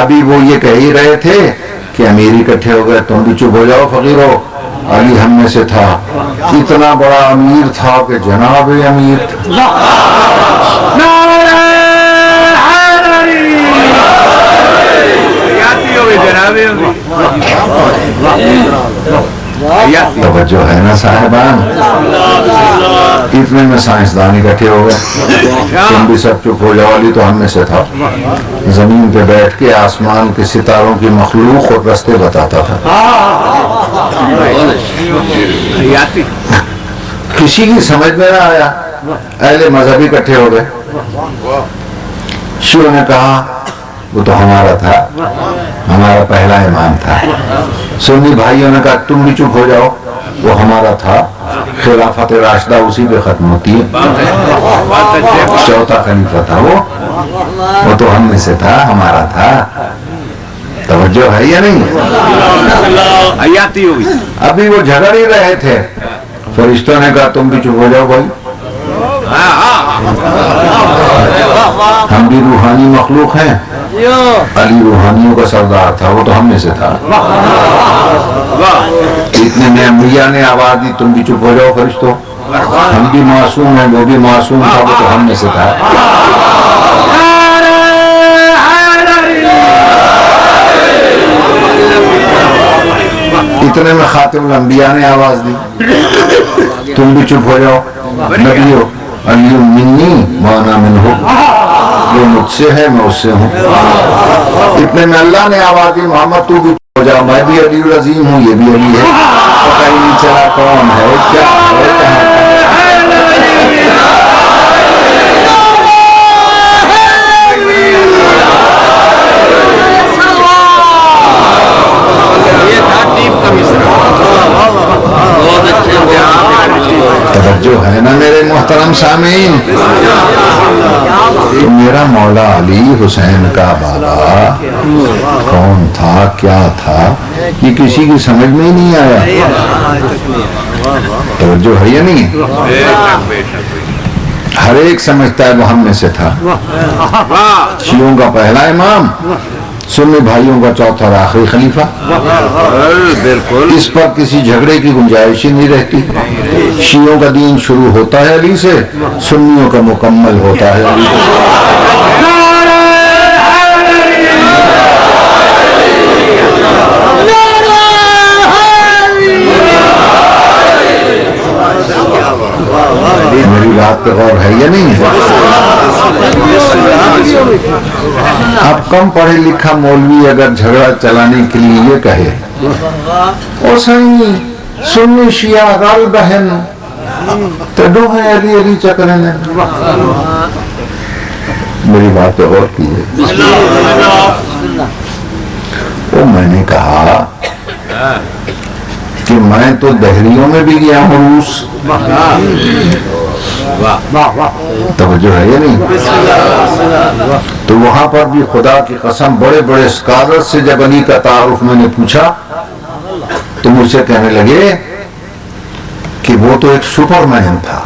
ابھی وہ یہ کہہ ہی رہے تھے کہ امیر اکٹھے ہو گئے, تم بھی چپ ہو جاؤ فقیرو, علی ہم میں سے تھا. اتنا بڑا امیر تھا کہ جناب امیر تھا. توجہ ہے نا صاحبان. اتنے میں سائنسدان اکٹھے ہو گئے, تم بھی سب چپ ہو جاؤ, علی تو ہم میں سے تھا. زمین پہ بیٹھ کے آسمان کے ستاروں کی مخلوق اور رستے بتاتا تھا. کسی کی سمجھ میں نہ آیا. اہل مذہب اکٹھے ہو گئے. شیعوں نے کہا وہ تو ہمارا تھا, ہمارا پہلا امام تھا. سنی بھائیوں نے کہا تم بھی چپ ہو جاؤ, وہ ہمارا تھا. خلافت راشدہ اسی پہ ختم ہوتی ہے, چوتھا خلیفہ تھا وہ تو ہم میں سے تھا, ہمارا تھا. توجہ ہے یا نہیں؟ ابھی وہ جھگڑ ہی رہے تھے, فرشتوں نے کہا تم بھی چپ ہو جاؤ بھائی, ہم بھی روحانی مخلوق ہیں. علی روحانیوں کا سردار تھا, وہ تو ہم میں سے تھا. اتنے میں انبیاء نے آواز دی تم بھی چپ ہو جاؤ فرشتوں, ہم بھی معصوم ہیں, وہ بھی معصوم تھا, وہ تو ہم میں سے تھا. اتنے میں خاتم الانبیاء نے آواز دی تم بھی چپ ہو جاؤ نبیو, علی منی وانا منہ، یہ مجھ سے ہے میں اس سے ہوں۔ اتنے میں اللہ نے آواز دی محمد تو بھی ہو جا، میں بھی علی العظیم ہوں، یہ بھی علی ہے، پتہ ہی نہیں چلا کون ہے کیا ہے کہاں ہے۔ توجہ ہے نا میرے محترم سامعین؟ تو میرا مولا علی حسین کا بابا کون تھا کیا تھا یہ کسی کی سمجھ میں ہی نہیں آیا۔ توجہ ہے یا نہیں؟ ہر ایک سمجھتا ہے وہ ہم میں سے تھا۔ شیعوں کا پہلا امام، سنی بھائیوں کا چوتھا اور آخری خلیفہ، اس پر کسی جھگڑے کی گنجائش ہی نہیں رہتی۔ شیعوں کا دین شروع ہوتا ہے علی سے، سنیوں کا مکمل ہوتا ہے علی سے۔ میری بات پہ غور ہے یا نہیں ہے؟ اب کم پڑھے لکھا مولوی اگر جھگڑا چلانے کے لیے یہ کہے او سائیں سنی شیعہ غال بہن تو دو ہیں علی علی چکرے نے، میری بات پہ غور کیجیے۔ وہ میں نے کہا کہ میں تو دہلیوں میں بھی گیا ہوں روس، توجہ ہے یا نہیں؟ تو وہاں پر بھی خدا کی قسم بڑے بڑے اسکالر سے جب علی کا تعارف میں نے پوچھا تو مجھ سے کہنے لگے کہ وہ تو ایک سپر مین تھا۔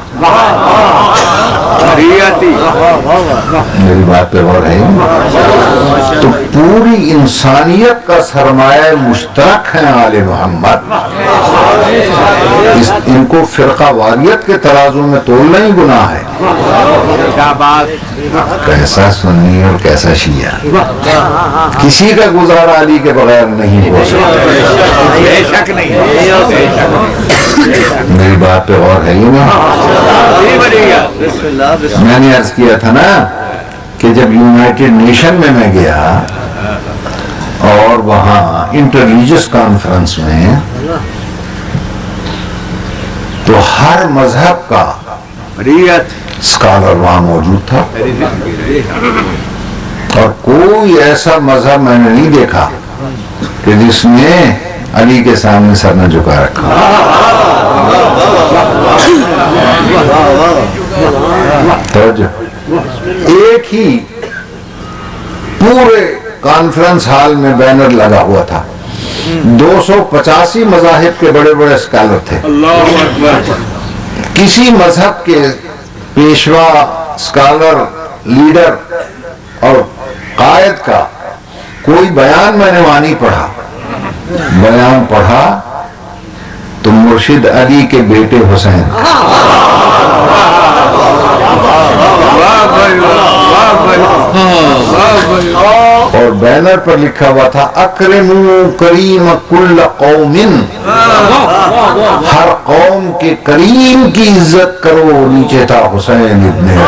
میری بات پہ غور ہے؟ تو پوری انسانیت کا سرمایہ مشترک ہے آل محمد، ان کو فرقہ واریت کے ترازو میں تولنا ہی گناہ ہے۔ کیسا سنی اور کیسا شیعہ، کسی کا گزارا علی کے بغیر نہیں ہو سکتا۔ میری بات پہ غور ہے یہ نہیں؟ میں نے عرض کیا تھا نا کہ جب یونائٹڈ نیشن میں گیا اور وہاں انٹر ریلیجس کانفرنس میں تو ہر مذہب کا اسکالر وہاں موجود تھا، اور کوئی ایسا مذہب میں نے نہیں دیکھا کہ جس نے علی کے سامنے سر نہ جھکا رکھا۔ ایک ہی پورے کانفرنس ہال میں بینر لگا ہوا تھا، 285 مذاہب کے بڑے بڑے اسکالر تھے۔ کسی مذہب کے پیشوا، اسکالر، لیڈر اور قائد کا کوئی بیان میں نے وہاں نہیں پڑھا۔ بیان پڑھا تو مرشد علی کے بیٹے حسین، اور بینر پر لکھا ہوا تھا اکرموا کریم کل قوم، ہر قوم کے کریم کی عزت کرو، نیچے تھا حسین ابن علی۔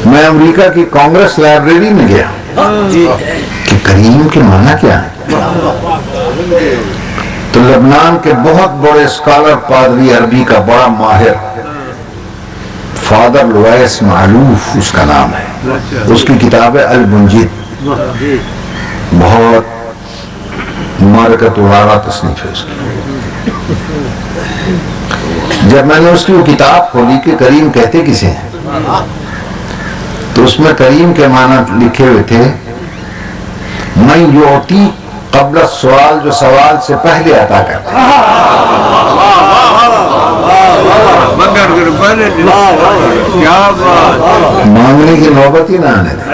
میں امریکہ کی کانگریس لائبریری میں گیا کہ کریم کے معنی کیا ہے، تو لبنان کے بہت بڑے اسکالر پادری عربی کا بڑا ماہر فادر لویس معلوف اس کا نام ہے، اس کی کتاب ہے المنجد، بہت مارکت العارا تصنیف ہے اس کی۔ جب میں نے اس کی وہ کتاب کھولی کہ کریم کہتے کسے ہیں تو اس میں کریم کے معنی لکھے ہوئے تھے من یعطی قبل السؤال، جو سوال سے پہلے عطا کرتے ہیں۔ مانگنے کی نوبت ہی نہ آنے دیں۔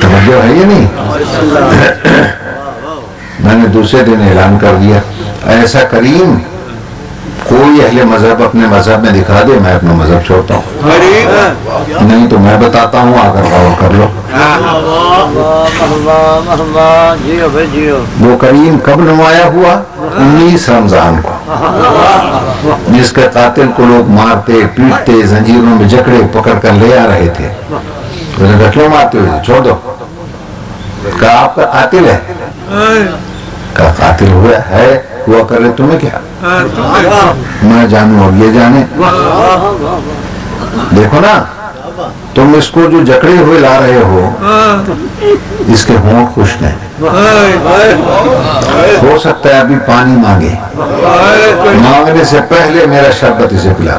توجہ ہے یہ نہیں؟ میں نے دوسرے دن اعلان کر دیا ایسا کریم کوئی اہل مذہب اپنے مذہب میں دکھا دے، میں اپنا مذہب چھوڑتا ہوں، نہیں تو میں بتاتا ہوں، آ کر غور کر لو۔ وہ کریم کب نمایاں ہوا؟ 19 رمضان کو، جس کے قاتل کو لوگ مارتے پیٹتے زنجیروں میں جکڑے پکڑ کر لے آ رہے تھے. انہوں نے کہا کیوں مارتے ہوئے؟ چھوڑ دو. کہا آپ کا قاتل ہے. کہا قاتل ہوا کرے تمہیں کیا؟ میں جانوں اور یہ جانے. دیکھو نا، تم اس کو جو جکڑے ہوئے لا رہے ہو، اس کے ہونٹ خشک ہیں، ہو سکتا ہے ابھی پانی مانگے، مانگنے سے پہلے میرا شربت اسے پلا.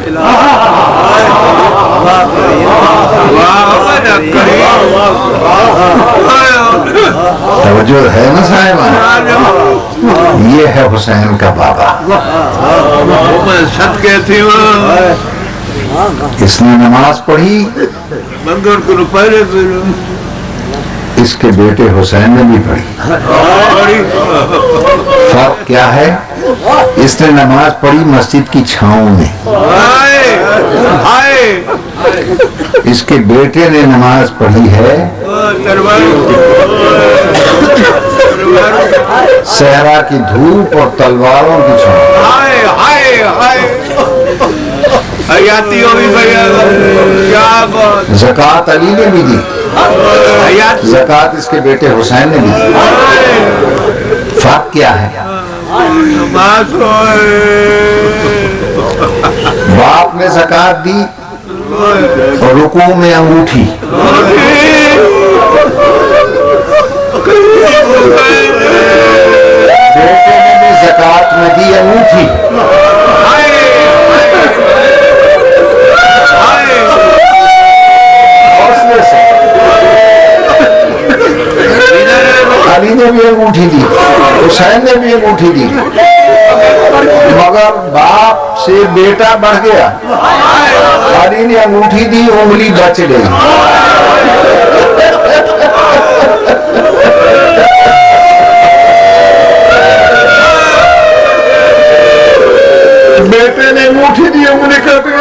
توجہ ہے نا صاحب؟ یہ ہے حسین کا بابا. اس نے نماز پڑھی، اس کے بیٹے حسین نے بھی پڑھی. فرق کیا ہے؟ اس نے نماز پڑھی مسجد کی چھاؤں میں، اس کے بیٹے نے نماز پڑھی ہے صحرا کی دھوپ اور تلواروں کی چھاؤں. زکوٰۃ علی نے بھی دی، زکوٰۃ اس کے بیٹے حسین نے بھی دی. فرق کیا ہے؟ باپ نے زکوٰۃ دی اور رکوع میں انگوٹھی، بیٹے نے بھی زکوٰۃ میں دی انگوٹھی. علی نے بھی انگوٹھی دی، حسین نے بھی انگوٹھی دی، مگر باپ سے بیٹا بڑھ گیا. علی نے انگوٹھی دی، انگلی بچ گئی. بیٹے نے انگوٹھی دی، انگلی کٹ گئی.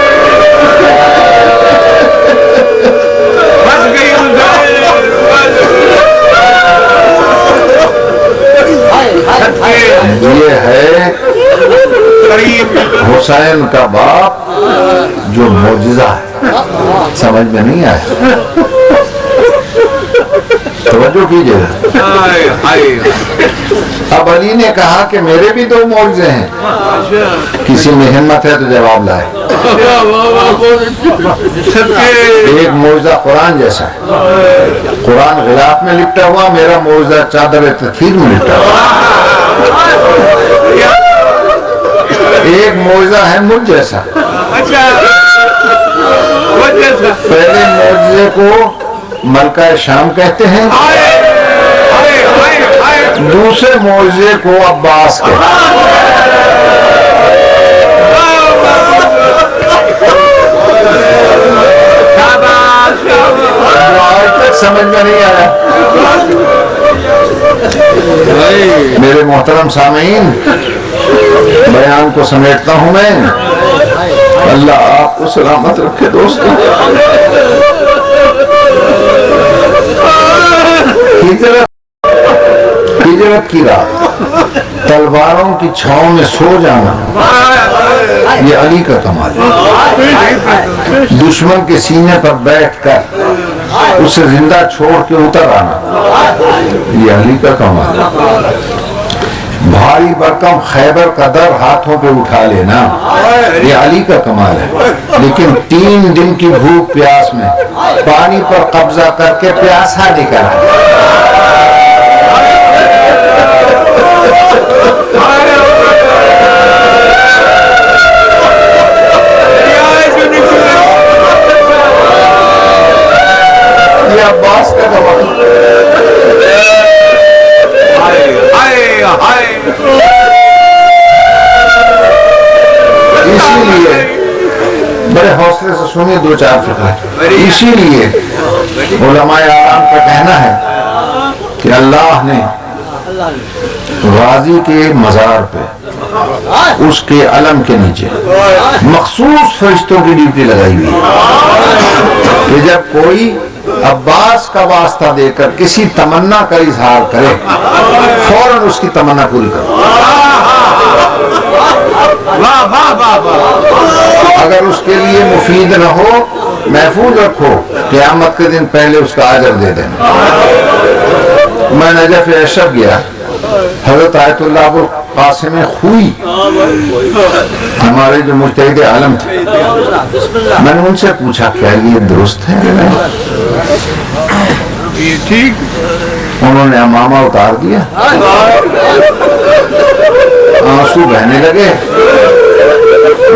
یہ ہے حسین کا باپ جو معجزہ ہے. سمجھ میں نہیں آیا؟ توجہ کیجیے. اب علی نے کہا کہ میرے بھی 2 معجزے ہیں، کسی میں ہمت ہے تو جواب لائے. ایک معجزہ قرآن جیسا ہے، قرآن غلاف میں لپٹا ہوا، میرا معجزہ چادر تطہیر میں لپٹا ہوا. ایک معجزہ ہے مجھ جیسا. پہلے معجزے کو ملکہ شام کہتے ہیں، دوسرے معجزے کو عباس کہتے ہیں. آج تک سمجھ میں نہیں آیا. میرے محترم سامعین، بیان کو سمیٹتا ہوں میں. اللہ آپ کو سلامت رکھے دوستوں. ہجرت کی رات، تلواروں کی چھاؤں میں سو جانا، یہ علی کا کمال ہے. دشمن کے سینے پر بیٹھ کر اسے زندہ چھوڑ کے اتر آنا، یہ علی کا کمال ہے. بھاری برکم خیبر کا در ہاتھوں پہ اٹھا لینا، یہ علی کا کمال ہے. لیکن 3 دن کی بھوک پیاس میں پانی پر قبضہ کر کے پیاسا نکلا. یہ عباس کا کمال. اسی لیے بڑے حوصلے سے سنیے 2-4 فقرے. اسی لیے علماء آرام کا کہنا ہے کہ اللہ نے غازی کے مزار پہ اس کے علم کے نیچے مخصوص فرشتوں کی ڈیوٹی لگائی ہوئی ہے کہ جب کوئی عباس کا واسطہ دے کر کسی تمنا کا اظہار کرے فوراً اس کی تمنا پوری کرو. اگر اس کے لیے مفید نہ ہو محفوظ رکھو, قیامت کے دن پہلے اس کا اجر دے دینا. میں نجف اشرف گیا, حضرت آیت اللہ ابو القاسم خوئی ہمارے جو مجتہد عالم تھے, میں نے ان سے پوچھا کیا یہ درست ہے؟ انہوں نے امامہ اتار دیا, آنسو بہنے لگے.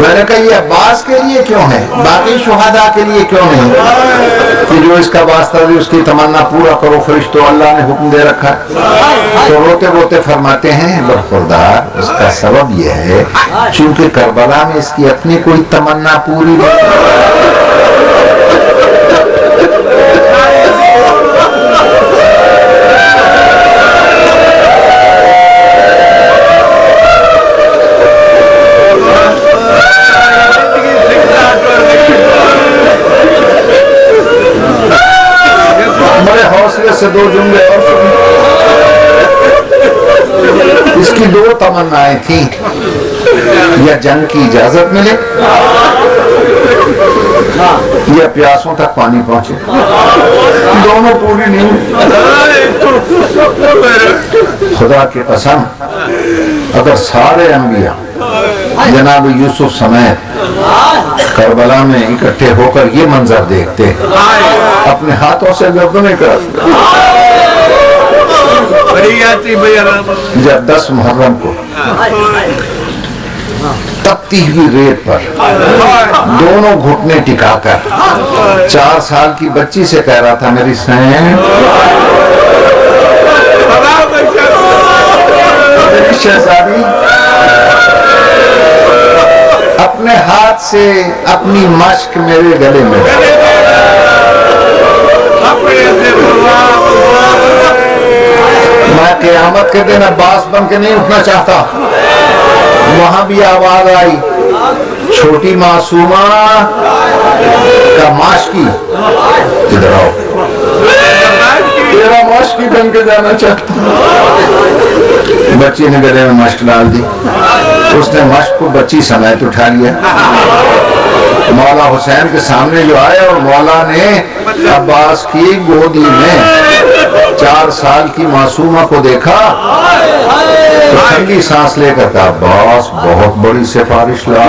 میں نے کہا یہ عباس کے لیے کیوں ہے, باقی شہداء کے لیے کیوں نہیں کہ جو اس کا واسطہ دے اس کی تمنا پورا کرو, فرشتوں اللہ نے حکم دے رکھا ہے. تو روتے روتے فرماتے ہیں برخوردار اس کا سبب یہ ہے چونکہ کربلا میں اس کی اپنی کوئی تمنا پوری نہیں. بڑے حوصلے سے دو جملے اور اس کی دو تمنائیں تھیں, یا جنگ کی اجازت ملے یا پیاسوں تک پانی پہنچے. دونوں پوری نہیں ہوئی. خدا کی قسم اگر سارے انبیاء جناب یوسف سمیت کربلا میں اکٹھے ہو کر یہ منظر دیکھتے اپنے ہاتھوں سے گردنیں کاٹتے. جب 10 محرم کو تپتی ہوئی ریت پر دونوں گھٹنے ٹکا کر 4 سال کی بچی سے کہہ رہا تھا میری سین میری شہزادی, اپنے ہاتھ سے اپنی مشک میرے گلے میں, میں قیامت کے دن عباس بن کے نہیں اٹھنا چاہتا. وہاں بھی آواز آئی چھوٹی معصومہ کا ماشکی ادھر آؤ, تیرا مشق بن کے جانا چاہتا. بچی نے گلے میں مشق ڈال دی, اس نے مشق کو بچی سمیت اٹھا لیا. مولا حسین کے سامنے جو آئے اور مولا نے عباس کی گودی میں 4 سال کی معصومہ کو دیکھا تو ٹھنڈی سانس لے کر کہا عباس بہت بڑی سفارش لا.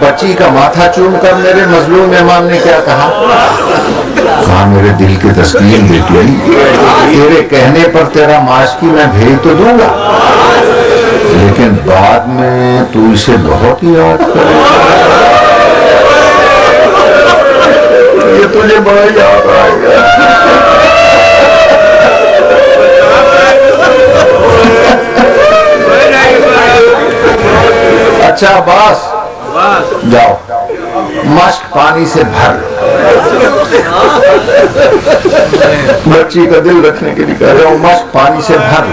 بچی کا ماتھا چوم کر میرے مظلوم مہمان نے کیا کہا, کہا میرے دل کی تسکین بیٹی, تیرے کہنے پر تیرا ماشکی میں بھیج تو دوں گا لیکن بعد میں تو اسے بہت ہی یاد کرے گا, یہ تجھے بڑا یاد آئے گا. اچھا عباس جاؤ مشق پانی سے بھر. بچی کا دل رکھنے کے لیے کہہ رہا ہوں مشق پانی سے بھر.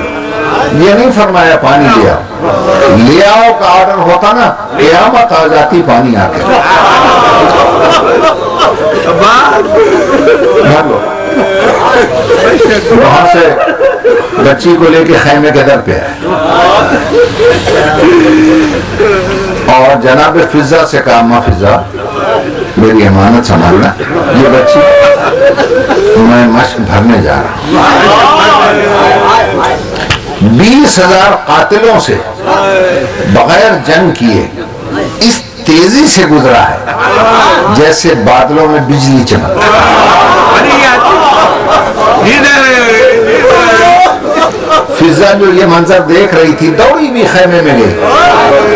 یہ نہیں فرمایا پانی لے آؤ کا آرڈر ہوتا نا قیامت آ جاتی پانی آ کے بھر لو. وہاں سے بچی کو لے کے خیمے کے در پہ آئے اور جناب فضا سے کہا ماں فضا میری امانت سنبھالنا, یہ بچی میں مشق بھرنے جا رہا ہوں. 20,000 قاتلوں سے بغیر جنگ کیے اس تیزی سے گزرا ہے جیسے بادلوں میں بجلی چمک. فضا جو یہ منظر دیکھ رہی تھی دوڑی بھی خیمے میں گئی,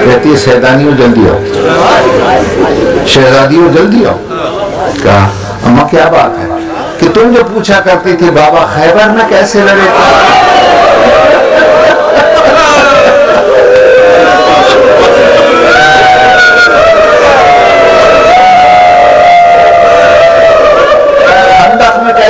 کہتی ہے سیدانیوں جلدی آؤ, شہزادیوں جلدی آؤ. کہا اماں کیا بات ہے کہ تم جو پوچھا کرتی تھی بابا خیبر میں کیسے لڑے.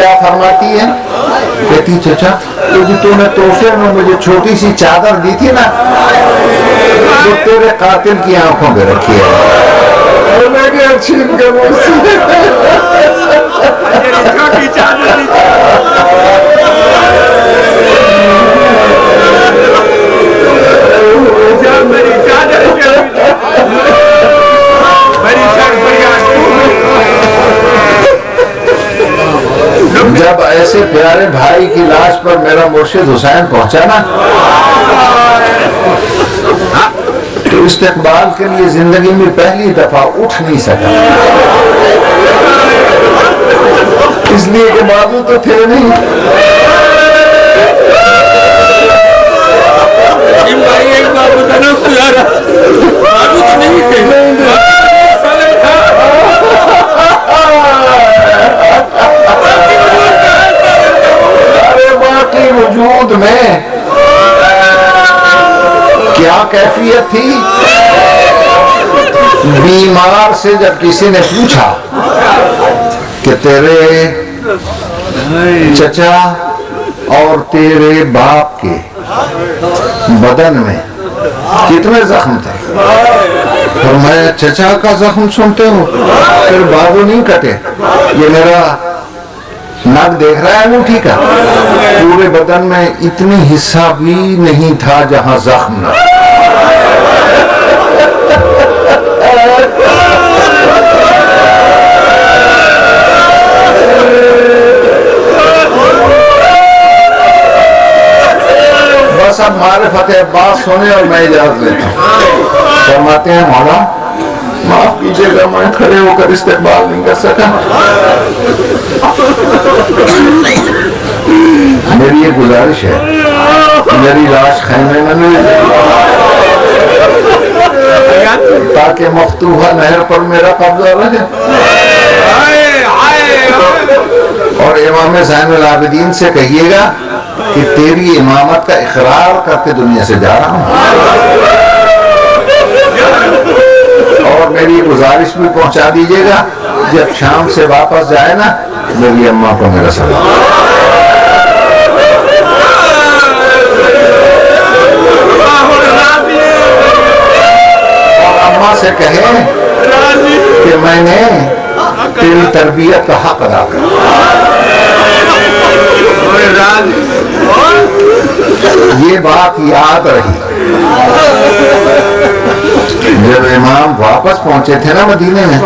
کیا فرماتی ہے؟ کہتی چچا تو نے تحفے میں مجھے چھوٹی سی چادر دی تھی نا، جو تیرے قاتل کی آنکھوں پہ رکھی ہے، میں کہ چھین کے مجھ سے چھوٹی چادر دی تھی۔ میری چادر میری جب ایسے پیارے بھائی کی لاش پر میرا مرشد حسین پہنچا نا، تو استقبال کے لیے زندگی میں پہلی دفعہ اٹھ نہیں سکا، اس لیے کہ بابو تو تھے نہیں۔ ایک بات بتانا خدا بابو تو نہیں تھے، باقی وجود میں کیا کیفیت تھی؟ بیمار سے جب کسی نے پوچھا کہ تیرے چچا اور تیرے باپ کے بدن میں کتنے زخم تھے، اور میں چچا کا زخم سنتے ہوں، پھر بابو نہیں کٹے، یہ میرا ناک دیکھ رہا ہے انگوٹھی کا، پورے بدن میں اتنی حصہ بھی نہیں تھا جہاں زخم نہ۔ بس اب معرفت عباس سنے اور میں اجازت لیتا ہوں۔ فرماتے ہیں مولا معاف کیجیے گا میں کھڑے ہو کر استقبال نہیں کر سکا، میری یہ گزارش ہے میری لاش خیمے میں نہیں تاکہ مفتوحہ نہر پر میرا قبضہ رہے، اور امام زین العابدین سے کہیے گا کہ تیری امامت کا اقرار کر کے دنیا سے جا رہا ہوں، اور میری گزارش بھی پہنچا دیجیے گا جب شام سے واپس جائے نا میری اماں کو میرا سلام، اور اماں سے کہیں کہ میں نے تیری تربیت کا حق ادا کیا۔ یہ بات یاد رہی جب امام واپس پہنچے تھے نا مدینے میں،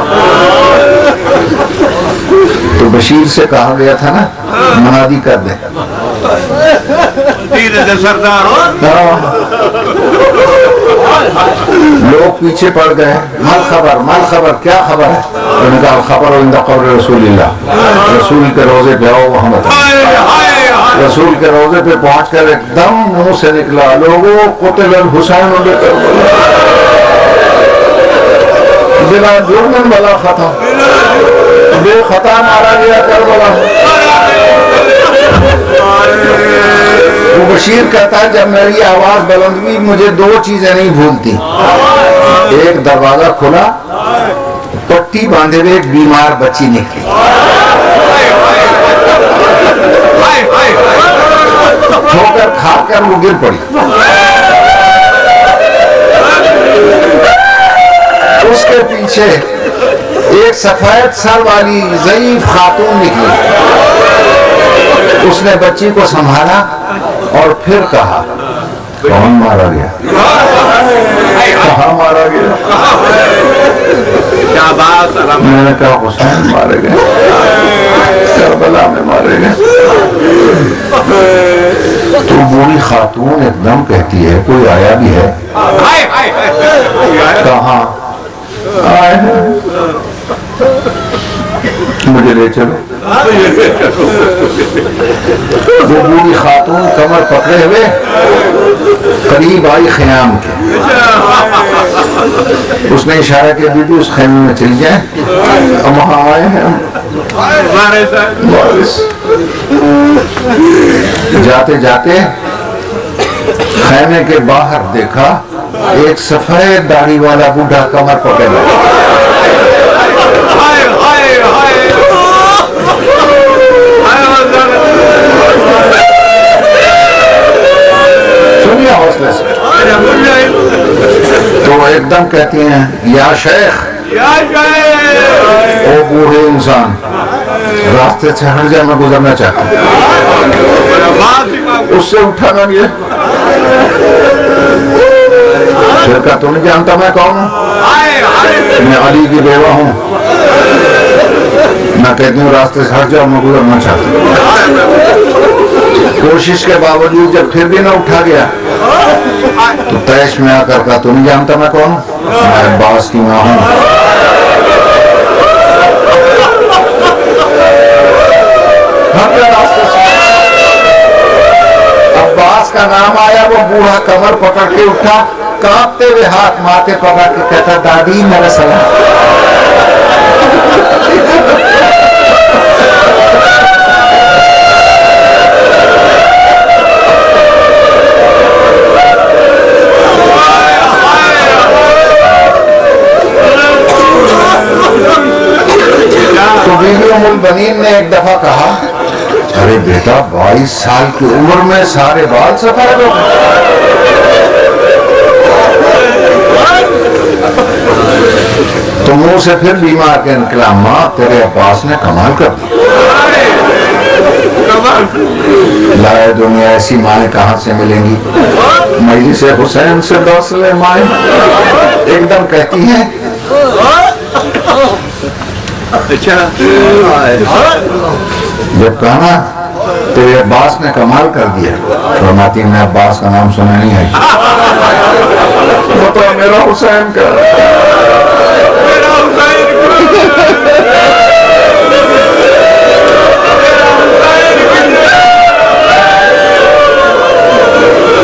تو بشیر سے کہا گیا تھا نا منادی کر دے، لوگ پیچھے پڑ گئے، مال خبر کیا خبر ہے؟ انہوں نے کہا خبر عند قبر رسول اللہ، رسول کے روزے پہ آؤ وہاں بتاؤ۔ رسول کے روزے پہ پہنچ کر ایک دم منہ سے نکلا لوگوں قتل الحسین بلا جرم بلا خطا، بے خطا مارا گیا کربلا۔ وہ بشیر کہتا ہے جب میری آواز بلند ہوئی مجھے دو چیزیں نہیں بھولتی، ایک دروازہ کھلا، پٹی باندھے ہوئے ایک بیمار بچی نکلی، ٹھوکر کھا کر وہ گر پڑی، اس کے پیچھے ایک سفید سر والی ضعیف خاتون نکلی، اس نے بچی کو سنبھالا اور پھر کہا کون مارا گیا، کہاں مارا گیا؟ میں نے کہا حسین مارے گئے، کربلا میں مارے گئے۔ تو بوڑھی خاتون ایک دم کہتی ہے کوئی آیا بھی ہے؟ کہاں آئے ہیں؟ مجھے لے چلو۔ وہ بوڑھی خاتون کمر پکڑے ہوئے قریب آئی خیام کے، اس نے اشارہ کیا بی بی اس خیمے میں چلی جائیں، ہم وہاں آئے ہیں وارث۔ جاتے جاتے خیمے کے باہر دیکھا ایک سفید داڑھی والا بوڑھا کمر پکڑ رہا، دم کہتی ہیں یا شیخ، او بوڑھے انسان، راستے سے ہٹ جائے، میں گزرنا چاہتا ہوں۔ اس سے اٹھانا نہیں ہے۔ پھر کہا تو نہیں جانتا میں کون ہوں؟ میں علی کی بیوہ ہوں۔ میں کہتی ہوں راستے سے ہٹ جاؤ، میں گزرنا چاہتا ہوں۔ کوشش کے باوجود جب پھر بھی نہ اٹھا گیا تو تیش میں آ کر کہا تو نہیں جانتا میں کون ہوں؟ میں عباس کی ماں ہوں۔ عباس کا نام آیا، وہ بوڑھا کمر پکڑ کے اٹھا، کانپتے ہوئے ہاتھ ماتھے پکڑ کے کہتا دادی میرا سلام۔ تو بیوی ام البنین نے ایک دفعہ کہا ارے بیٹا 22 سال کی عمر میں سارے بال سفید ہو گئے۔ تو منہ سے پھر بیمار کے نکلا ماں تیرے عباس نے کمال کر دی۔ لائے دنیا ایسی مائیں کہاں سے ملیں گی؟ مجلس حسین سے دوسلے مائیں ایک دم کہتی ہیں جب کہنا تیرے عباس نے کمال کر دیا، فرماتی میں عباس کا نام سنا نہیں ہے، بتا میرا حسین کا۔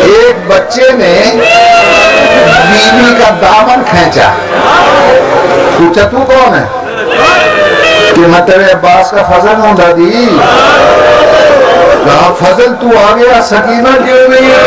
ایک بچے نے بیوی کا دامن کھینچا، پوچھا تو کون ہے؟ کہ میں تیرے عباس کا فضل ہوں دادی۔ کہا فضل تو آ گیا، سکینہ کیوں نہیں ہے؟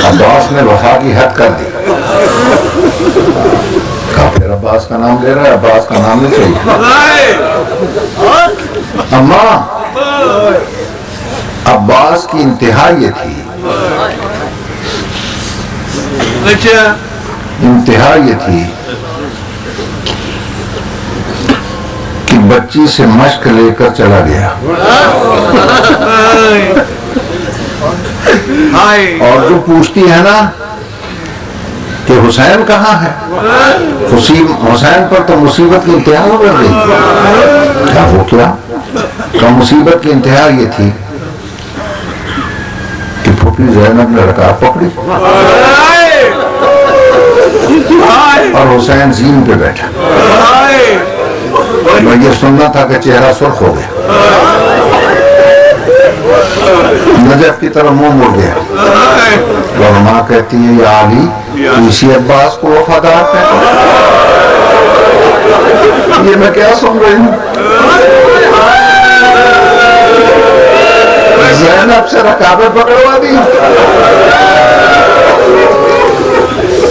عباس نے وفا کی حد کر دی۔ کہا پھر عباس کا نام لے رہا ہے، عباس کا نام نہیں چاہیے۔ اماں عباس کی انتہا یہ تھی، انتہا یہ تھی کہ بچی سے مشق لے کر چلا گیا، اور جو پوچھتی ہے نا کہ حسین کہاں ہے، حسین پر تو مصیبت کی انتہا ہو گئی۔ کیا وہ کیا؟ تو مصیبت کی انتہا یہ تھی کہ پھوپھی زینب نے رکعت پکڑی اور حسین زین پہ بیٹھا۔ میں یہ سننا تھا کہ چہرہ سرخ ہو گیا، نجف کی طرف منہ مڑ گیا، اور ماں کہتی ہے یا علی تو اسی عباس کو وفادار کہتا ہے۔ یہ میں کیا سن رہی ہوں؟ زینب سے رکابیں پکڑوا دی۔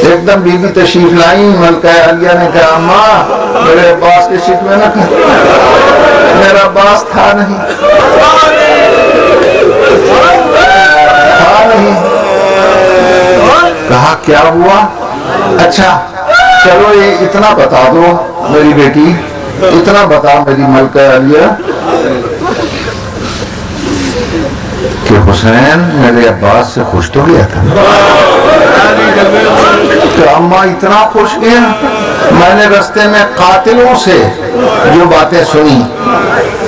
ایک دم بی بی تشریف لائی، ملکہ عالیہ نے کہا ماں میرے عباس کے شکوے نہ کر، میرا عباس تھا نہیں، تھا نہیں۔ کہا کیا ہوا؟ اچھا چلو یہ اتنا بتا دو میری بیٹی، اتنا بتا میری ملکہ عالیہ کہ حسین میرے عباس سے خوش تو گیا تھا؟ کہ اماں اتنا خوش گیا، میں نے رستے میں قاتلوں سے جو باتیں سنی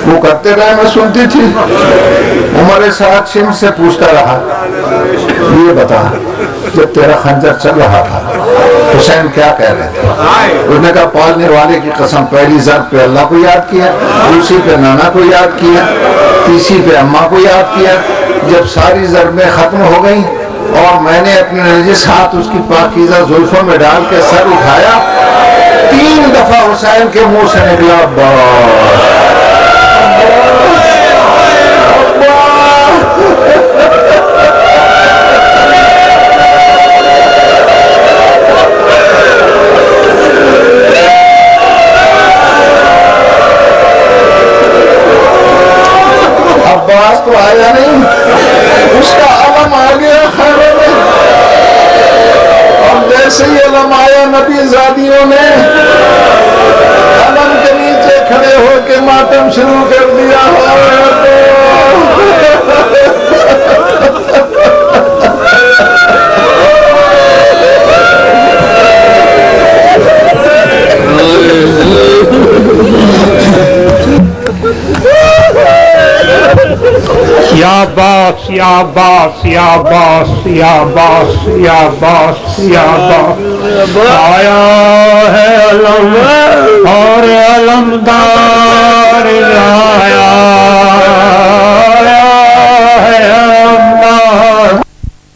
وہ کرتے رہے، میں سنتی تھی۔ عمر سعد شمس سے پوچھتا رہا یہ بتا جب تیرا خنجر چل رہا تھا حسین کیا کہہ رہے تھے؟ اس نے کہا پالنے والے کی قسم، پہلی ضرب پہ اللہ کو یاد کیا، دوسری پہ نانا کو یاد کیا، تیسری پہ اماں کو یاد کیا۔ جب ساری ضربیں ختم ہو گئیں اور میں نے اپنے نجس ہاتھ اس کی پاکیزہ زلفوں میں ڈال کے سر اٹھایا، 3 دفعہ حسین کے منہ سے نکلا نماز تو آیا نہیں، اس کا علم آ گیا خیروں میں، اور جیسے ہی علم آیا نبی زادیوں نے علم کے نیچے کھڑے ہو کے ماتم شروع کر دیا یا باس یا باس یا باس یا باس یا باس یا باس، آیا ہے علم اور علمدار آیا